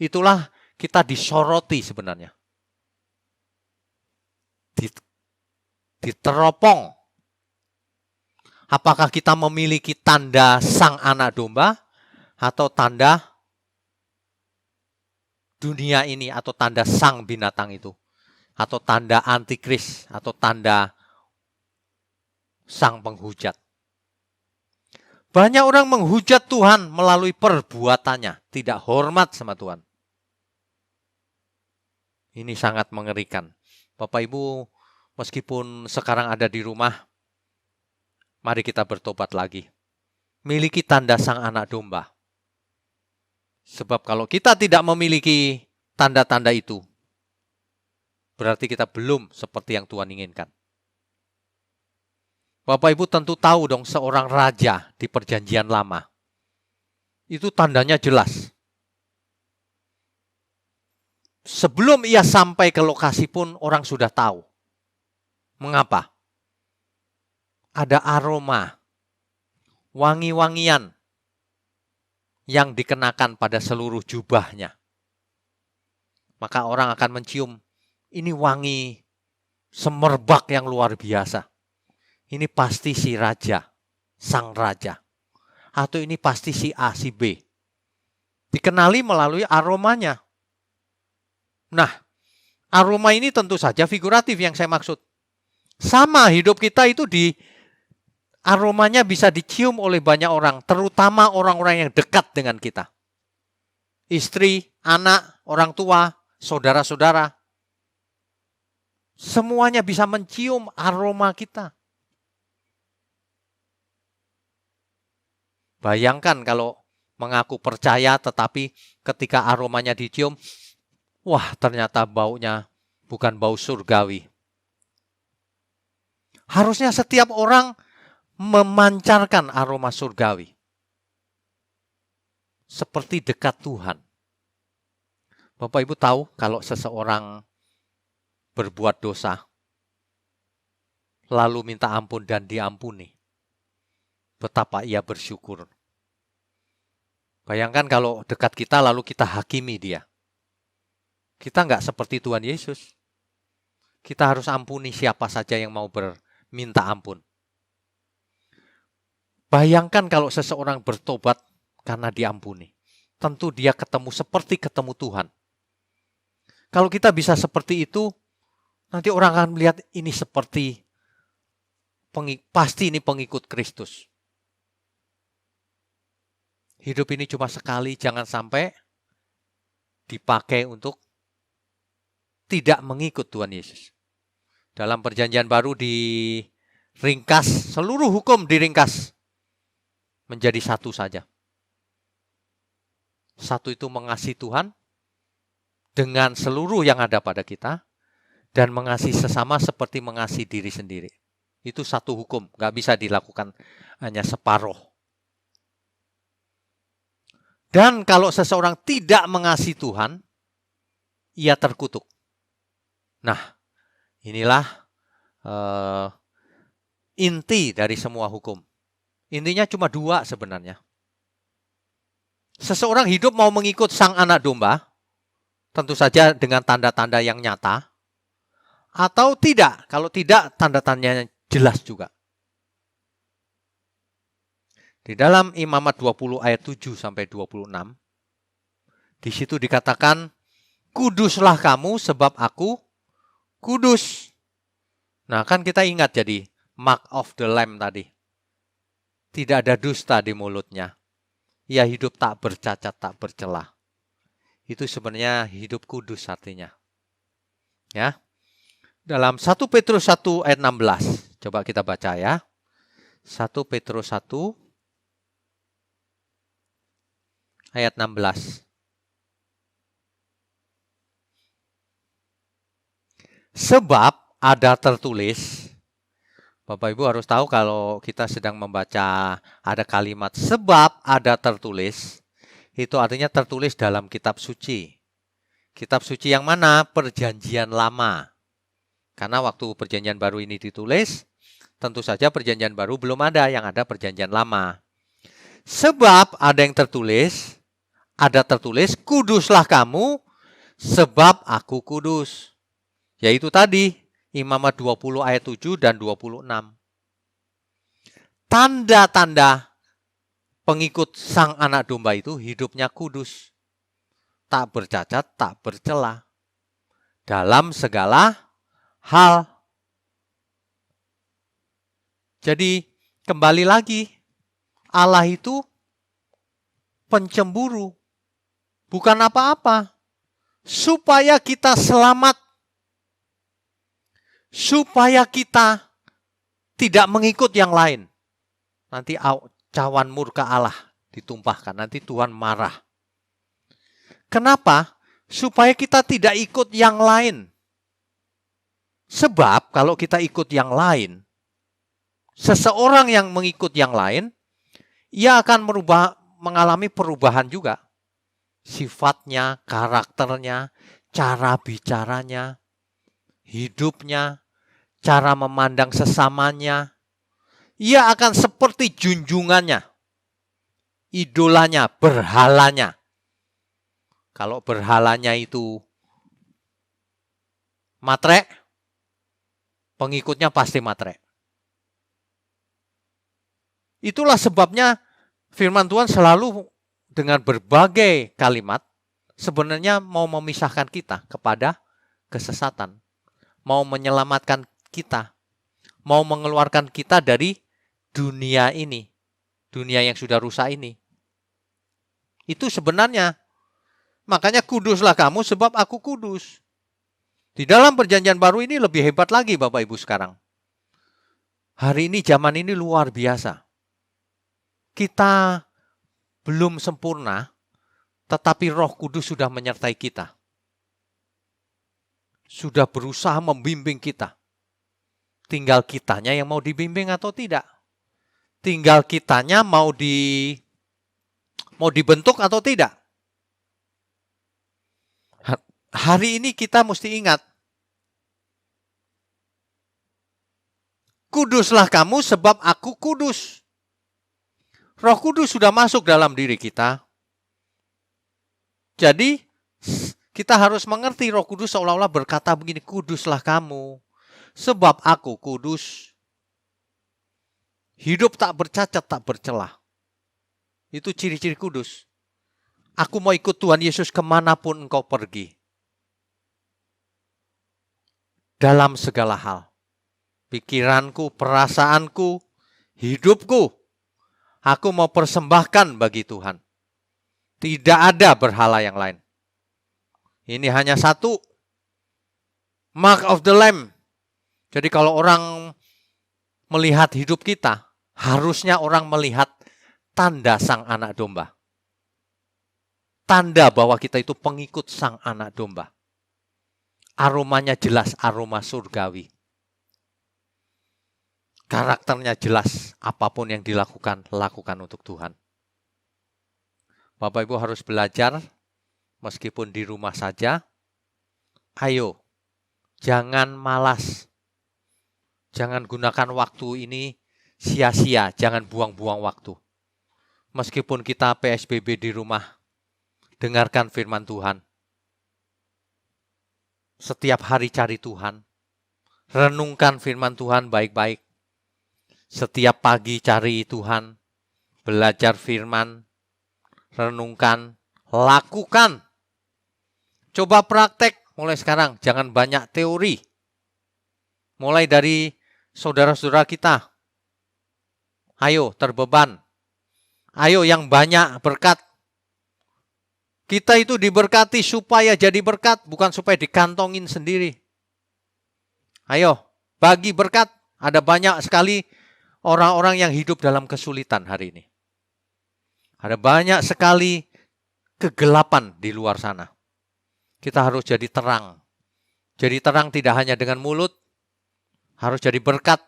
Itulah kita disoroti sebenarnya. Diteropong. Apakah kita memiliki tanda sang anak domba atau tanda dunia ini atau tanda sang binatang itu atau tanda antikris atau tanda sang penghujat. Banyak orang menghujat Tuhan melalui perbuatannya, tidak hormat sama Tuhan. Ini sangat mengerikan. Bapak Ibu, meskipun sekarang ada di rumah, mari kita bertobat lagi. Miliki tanda sang anak domba. Sebab kalau kita tidak memiliki tanda-tanda itu, berarti kita belum seperti yang Tuhan inginkan. Bapak Ibu tentu tahu dong seorang raja di Perjanjian Lama. Itu tandanya jelas. Sebelum ia sampai ke lokasi pun orang sudah tahu. Mengapa? Ada aroma, wangi-wangian yang dikenakan pada seluruh jubahnya. Maka orang akan mencium, ini wangi semerbak yang luar biasa. Ini pasti si raja, sang raja. Atau ini pasti si A, si B. Dikenali melalui aromanya. Nah, aroma ini tentu saja figuratif yang saya maksud. Sama hidup kita itu aromanya bisa dicium oleh banyak orang, terutama orang-orang yang dekat dengan kita. Istri, anak, orang tua, saudara-saudara. Semuanya bisa mencium aroma kita. Bayangkan kalau mengaku percaya tetapi ketika aromanya dicium, wah ternyata baunya bukan bau surgawi. Harusnya setiap orang memancarkan aroma surgawi. Seperti dekat Tuhan. Bapak Ibu tahu kalau seseorang berbuat dosa, lalu minta ampun dan diampuni. Betapa ia bersyukur. Bayangkan kalau dekat kita lalu kita hakimi dia. Kita nggak seperti Tuhan Yesus. Kita harus ampuni siapa saja yang mau minta ampun. Bayangkan kalau seseorang bertobat karena diampuni. tentu dia seperti ketemu Tuhan. Kalau kita bisa seperti itu, nanti orang akan melihat ini seperti pasti ini pengikut Kristus. Hidup ini cuma sekali, jangan sampai dipakai untuk tidak mengikut Tuhan Yesus. Dalam perjanjian baru diringkas, seluruh hukum diringkas menjadi satu saja. Satu itu mengasihi Tuhan dengan seluruh yang ada pada kita, dan mengasihi sesama seperti mengasihi diri sendiri. Itu satu hukum, gak bisa dilakukan hanya separuh. Dan kalau seseorang tidak mengasihi Tuhan, ia terkutuk. Nah, inilah inti dari semua hukum. Intinya cuma dua sebenarnya. Seseorang hidup mau mengikut sang anak domba, tentu saja dengan tanda-tanda yang nyata, atau tidak. Kalau tidak, tanda-tandanya jelas juga. Di dalam Imamat 20 ayat 7 sampai 26, di situ dikatakan, kuduslah kamu sebab aku kudus. Nah, kan kita ingat jadi mark of the lamb tadi. Tidak ada dusta di mulutnya. Ia hidup tak bercacat, tak bercela. Itu sebenarnya hidup kudus artinya. Ya. Dalam 1 Petrus 1 ayat 16. Coba kita baca ya. 1 Petrus 1 ayat 16. Sebab ada tertulis, Bapak Ibu harus tahu kalau kita sedang membaca ada kalimat sebab ada tertulis, itu artinya tertulis dalam kitab suci. Kitab suci yang mana? Perjanjian lama. Karena waktu perjanjian baru ini ditulis, tentu saja perjanjian baru belum ada, yang ada perjanjian lama. Sebab ada yang tertulis, kuduslah kamu sebab aku kudus. Yaitu tadi, Imamat 20 ayat 7 dan 26. Tanda-tanda pengikut sang anak domba itu hidupnya kudus. Tak bercacat, tak bercela. Dalam segala hal. Jadi, kembali lagi, Allah itu pencemburu. Bukan apa-apa. Supaya kita selamat. Supaya kita tidak mengikut yang lain. Nanti cawan murka Allah ditumpahkan. Nanti Tuhan marah. Kenapa? Supaya kita tidak ikut yang lain. Sebab kalau kita ikut yang lain, seseorang yang mengikut yang lain, ia akan mengalami perubahan juga. Sifatnya, karakternya, cara bicaranya, hidupnya, cara memandang sesamanya. Ia akan seperti junjungannya, idolanya, berhalanya. Kalau berhalanya itu matre, pengikutnya pasti matre. Itulah sebabnya firman Tuhan selalu dengan berbagai kalimat sebenarnya mau memisahkan kita kepada kesesatan. Mau menyelamatkan kita. Mau mengeluarkan kita dari dunia ini. Dunia yang sudah rusak ini. Itu sebenarnya. Makanya kuduslah kamu sebab aku kudus. Di dalam perjanjian baru ini lebih hebat lagi Bapak Ibu sekarang. Hari ini, zaman ini luar biasa. Kita belum sempurna, tetapi Roh Kudus sudah menyertai kita. Sudah berusaha membimbing kita. Tinggal kitanya yang mau dibimbing atau tidak. Tinggal kitanya mau dibentuk atau tidak. Hari ini kita mesti ingat. Kuduslah kamu sebab aku kudus. Roh Kudus sudah masuk dalam diri kita. Jadi kita harus mengerti Roh Kudus seolah-olah berkata begini, kuduslah kamu, sebab aku kudus. Hidup tak bercacat, tak bercela. Itu ciri-ciri kudus. Aku mau ikut Tuhan Yesus kemanapun engkau pergi. Dalam segala hal. Pikiranku, perasaanku, hidupku. Aku mau persembahkan bagi Tuhan. Tidak ada berhala yang lain. Ini hanya satu. Mark of the Lamb. Jadi kalau orang melihat hidup kita, harusnya orang melihat tanda sang anak domba. Tanda bahwa kita itu pengikut sang anak domba. Aromanya jelas, aroma surgawi. Karakternya jelas, apapun yang dilakukan, lakukan untuk Tuhan. Bapak Ibu harus belajar, meskipun di rumah saja. Ayo, jangan malas. Jangan gunakan waktu ini sia-sia, jangan buang-buang waktu. Meskipun kita PSBB di rumah, dengarkan firman Tuhan. Setiap hari cari Tuhan. Renungkan firman Tuhan baik-baik. Setiap pagi cari Tuhan. Belajar firman. Renungkan. Lakukan. Coba praktek mulai sekarang. Jangan banyak teori. Mulai dari saudara-saudara kita. Ayo terbeban. Ayo yang banyak berkat. Kita itu diberkati supaya jadi berkat, bukan supaya dikantongin sendiri. Ayo, bagi berkat. Ada banyak sekali orang-orang yang hidup dalam kesulitan hari ini. Ada banyak sekali kegelapan di luar sana. Kita harus jadi terang. Jadi terang tidak hanya dengan mulut, harus jadi berkat.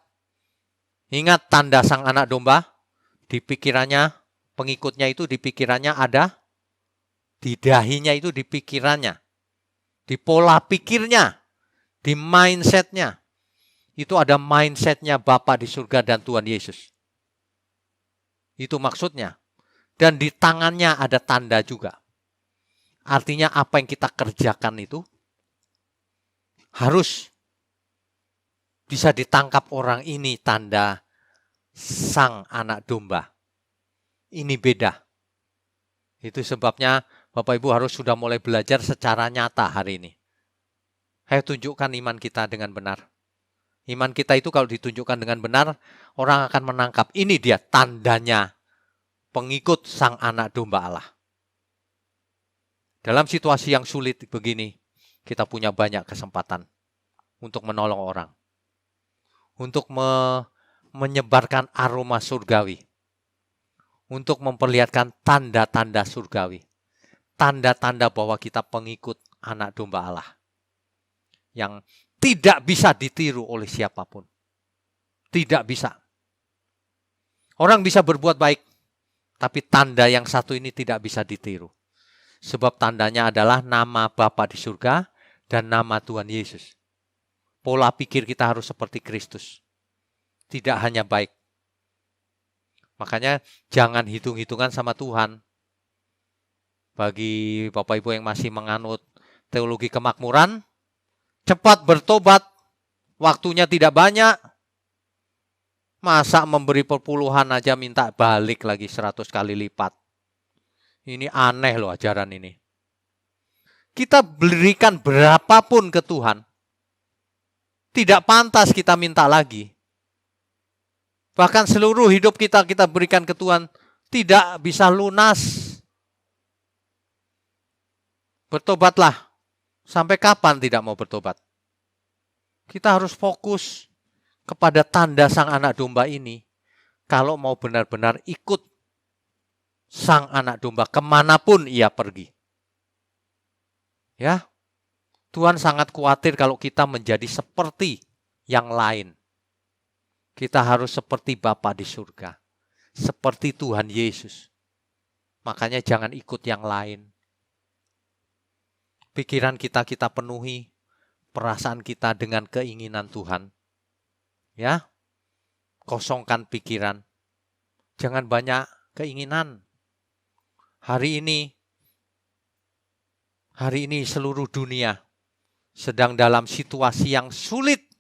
Ingat tanda sang anak domba, di pikirannya, pengikutnya itu di pikirannya ada. Di dahinya itu di pikirannya. Di pola pikirnya. Di mindsetnya. Itu ada mindsetnya Bapa di surga dan Tuhan Yesus. Itu maksudnya. Dan di tangannya ada tanda juga. Artinya apa yang kita kerjakan itu harus bisa ditangkap orang, ini tanda sang anak domba. Ini beda. Itu sebabnya Bapak Ibu harus sudah mulai belajar secara nyata hari ini. Ayo tunjukkan iman kita dengan benar. Iman kita itu kalau ditunjukkan dengan benar, orang akan menangkap. Ini dia tandanya pengikut sang anak domba Allah. Dalam situasi yang sulit begini, kita punya banyak kesempatan untuk menolong orang. Untuk menyebarkan aroma surgawi. Untuk memperlihatkan tanda-tanda surgawi. Tanda-tanda bahwa kita pengikut anak domba Allah. Yang tidak bisa ditiru oleh siapapun. Tidak bisa. Orang bisa berbuat baik. Tapi tanda yang satu ini tidak bisa ditiru. Sebab tandanya adalah nama Bapa di surga dan nama Tuhan Yesus. Pola pikir kita harus seperti Kristus. Tidak hanya baik. Makanya jangan hitung-hitungan sama Tuhan. Bagi Bapak Ibu yang masih menganut teologi kemakmuran, cepat bertobat, waktunya tidak banyak. Masa memberi perpuluhan aja minta balik lagi 100 kali lipat. Ini aneh loh ajaran ini. Kita berikan berapapun ke Tuhan, tidak pantas kita minta lagi. Bahkan seluruh hidup kita berikan ke Tuhan, tidak bisa lunas. Bertobatlah. Sampai kapan tidak mau bertobat? Kita harus fokus kepada tanda sang anak domba ini. Kalau mau benar-benar ikut sang anak domba kemanapun ia pergi. Ya, Tuhan sangat khawatir kalau kita menjadi seperti yang lain. Kita harus seperti Bapa di surga. Seperti Tuhan Yesus. Makanya jangan ikut yang lain. Pikiran kita penuhi, perasaan kita dengan keinginan Tuhan. Ya, kosongkan pikiran. Jangan banyak keinginan. Hari ini seluruh dunia sedang dalam situasi yang sulit.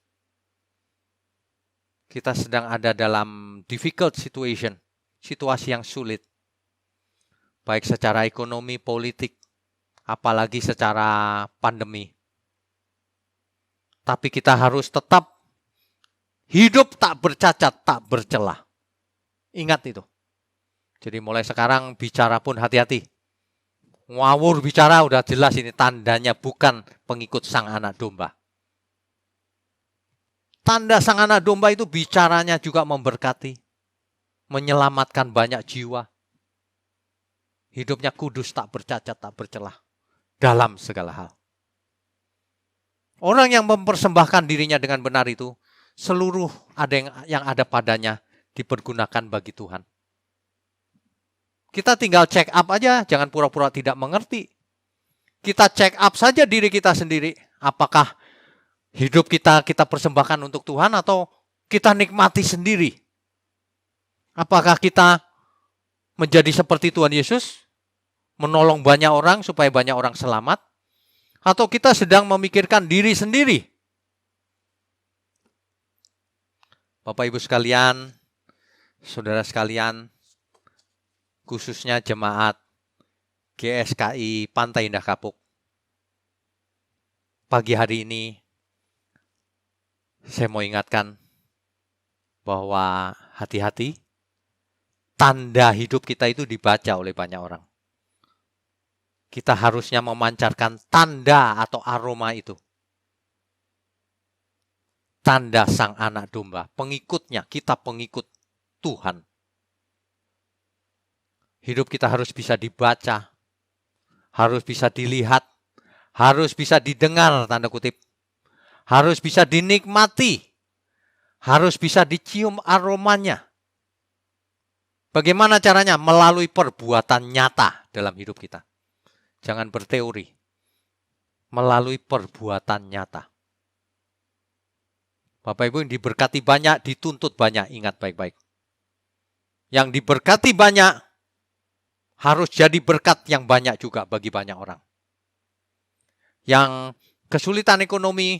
Kita sedang ada dalam difficult situation, situasi yang sulit. baik secara ekonomi, politik, apalagi secara pandemi. Tapi kita harus tetap hidup tak bercacat, tak bercelah. Ingat itu. Jadi mulai sekarang bicara pun hati-hati. Ngawur bicara udah jelas ini tandanya bukan pengikut sang anak domba. Tanda sang anak domba itu bicaranya juga memberkati, menyelamatkan banyak jiwa. Hidupnya kudus, tak bercacat, tak bercelah dalam segala hal. Orang yang mempersembahkan dirinya dengan benar itu, seluruh yang ada padanya dipergunakan bagi Tuhan. Kita tinggal check up aja, jangan pura-pura tidak mengerti. Kita check up saja diri kita sendiri. Apakah hidup kita persembahkan untuk Tuhan atau kita nikmati sendiri? Apakah kita menjadi seperti Tuhan Yesus, menolong banyak orang supaya banyak orang selamat? Atau kita sedang memikirkan diri sendiri? Bapak Ibu sekalian, saudara sekalian, khususnya jemaat GSKI Pantai Indah Kapuk. Pagi hari ini, saya mau ingatkan bahwa hati-hati, tanda hidup kita itu dibaca oleh banyak orang. Kita harusnya memancarkan tanda atau aroma itu. Tanda sang anak domba, pengikutnya, kita pengikut Tuhan. Hidup kita harus bisa dibaca, harus bisa dilihat, harus bisa didengar, tanda kutip. Harus bisa dinikmati, harus bisa dicium aromanya. Bagaimana caranya? Melalui perbuatan nyata dalam hidup kita. Jangan berteori. Melalui perbuatan nyata. Bapak Ibu yang diberkati banyak, dituntut banyak. Ingat baik-baik. Yang diberkati banyak, harus jadi berkat yang banyak juga bagi banyak orang. Yang kesulitan ekonomi,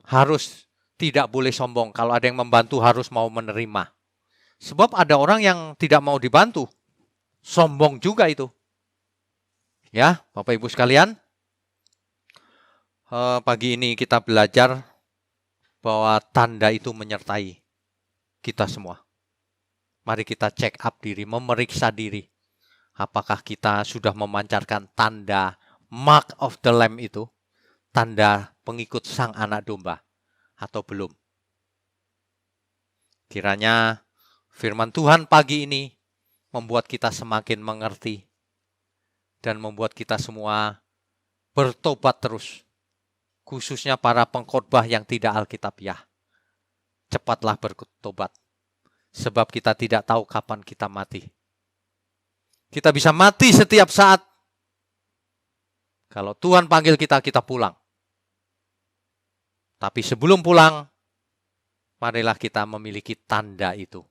harus tidak boleh sombong. Kalau ada yang membantu, harus mau menerima. Sebab ada orang yang tidak mau dibantu. Sombong juga itu. Ya, Bapak Ibu sekalian, pagi ini kita belajar bahwa tanda itu menyertai kita semua. Mari kita check up diri, memeriksa diri. Apakah kita sudah memancarkan tanda mark of the lamb itu, tanda pengikut sang anak domba, atau belum? Kiranya firman Tuhan pagi ini membuat kita semakin mengerti dan membuat kita semua bertobat terus. Khususnya para pengkhotbah yang tidak alkitabiah. Cepatlah bertobat. Sebab kita tidak tahu kapan kita mati. Kita bisa mati setiap saat. Kalau Tuhan panggil kita, kita pulang. Tapi sebelum pulang, marilah kita memiliki tanda itu.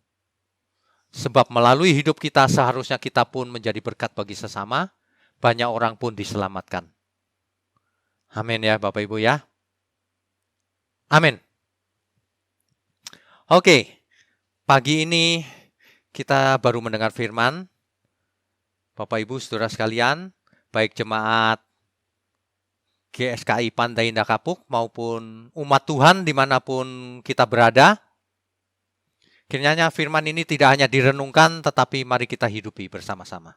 Sebab melalui hidup kita seharusnya kita pun menjadi berkat bagi sesama. Banyak orang pun diselamatkan. Amin ya Bapak Ibu ya. Amin. Oke, pagi ini kita baru mendengar firman. Bapak Ibu saudara sekalian, baik jemaat GSKI Pantai Indah Kapuk maupun umat Tuhan dimanapun kita berada. Kiranya firman ini tidak hanya direnungkan, tetapi mari kita hidupi bersama-sama.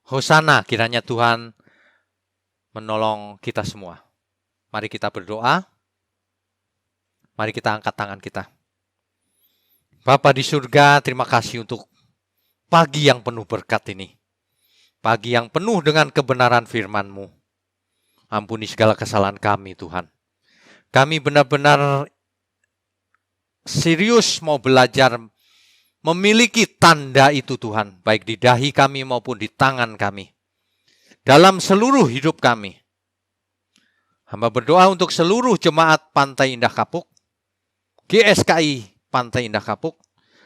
Hosana, kiranya Tuhan menolong kita semua. Mari kita berdoa. Mari kita angkat tangan kita. Bapa di surga, terima kasih untuk pagi yang penuh berkat ini. Pagi yang penuh dengan kebenaran firman-Mu. Ampuni segala kesalahan kami, Tuhan. Kami benar-benar serius mau belajar memiliki tanda itu Tuhan, baik di dahi kami maupun di tangan kami. Dalam seluruh hidup kami. Hamba berdoa untuk seluruh jemaat Pantai Indah Kapuk, GSKI Pantai Indah Kapuk,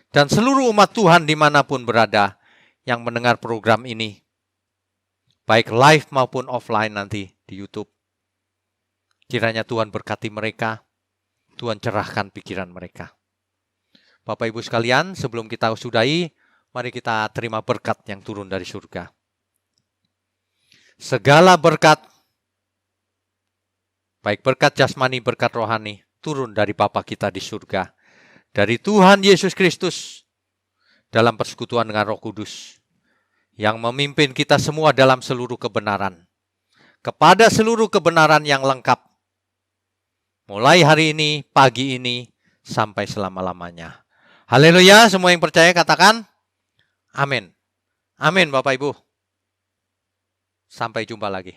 dan seluruh umat Tuhan dimanapun berada yang mendengar program ini. Baik live maupun offline nanti di YouTube. Kiranya Tuhan berkati mereka, Tuhan cerahkan pikiran mereka. Bapak Ibu sekalian, sebelum kita sudahi, mari kita terima berkat yang turun dari surga. Segala berkat, baik berkat jasmani, berkat rohani, turun dari Bapa kita di surga. Dari Tuhan Yesus Kristus, dalam persekutuan dengan Roh Kudus, yang memimpin kita semua dalam seluruh kebenaran. Kepada seluruh kebenaran yang lengkap. Mulai hari ini, pagi ini, sampai selama-lamanya. Haleluya, semua yang percaya katakan, amin. Amin Bapak Ibu. Sampai jumpa lagi.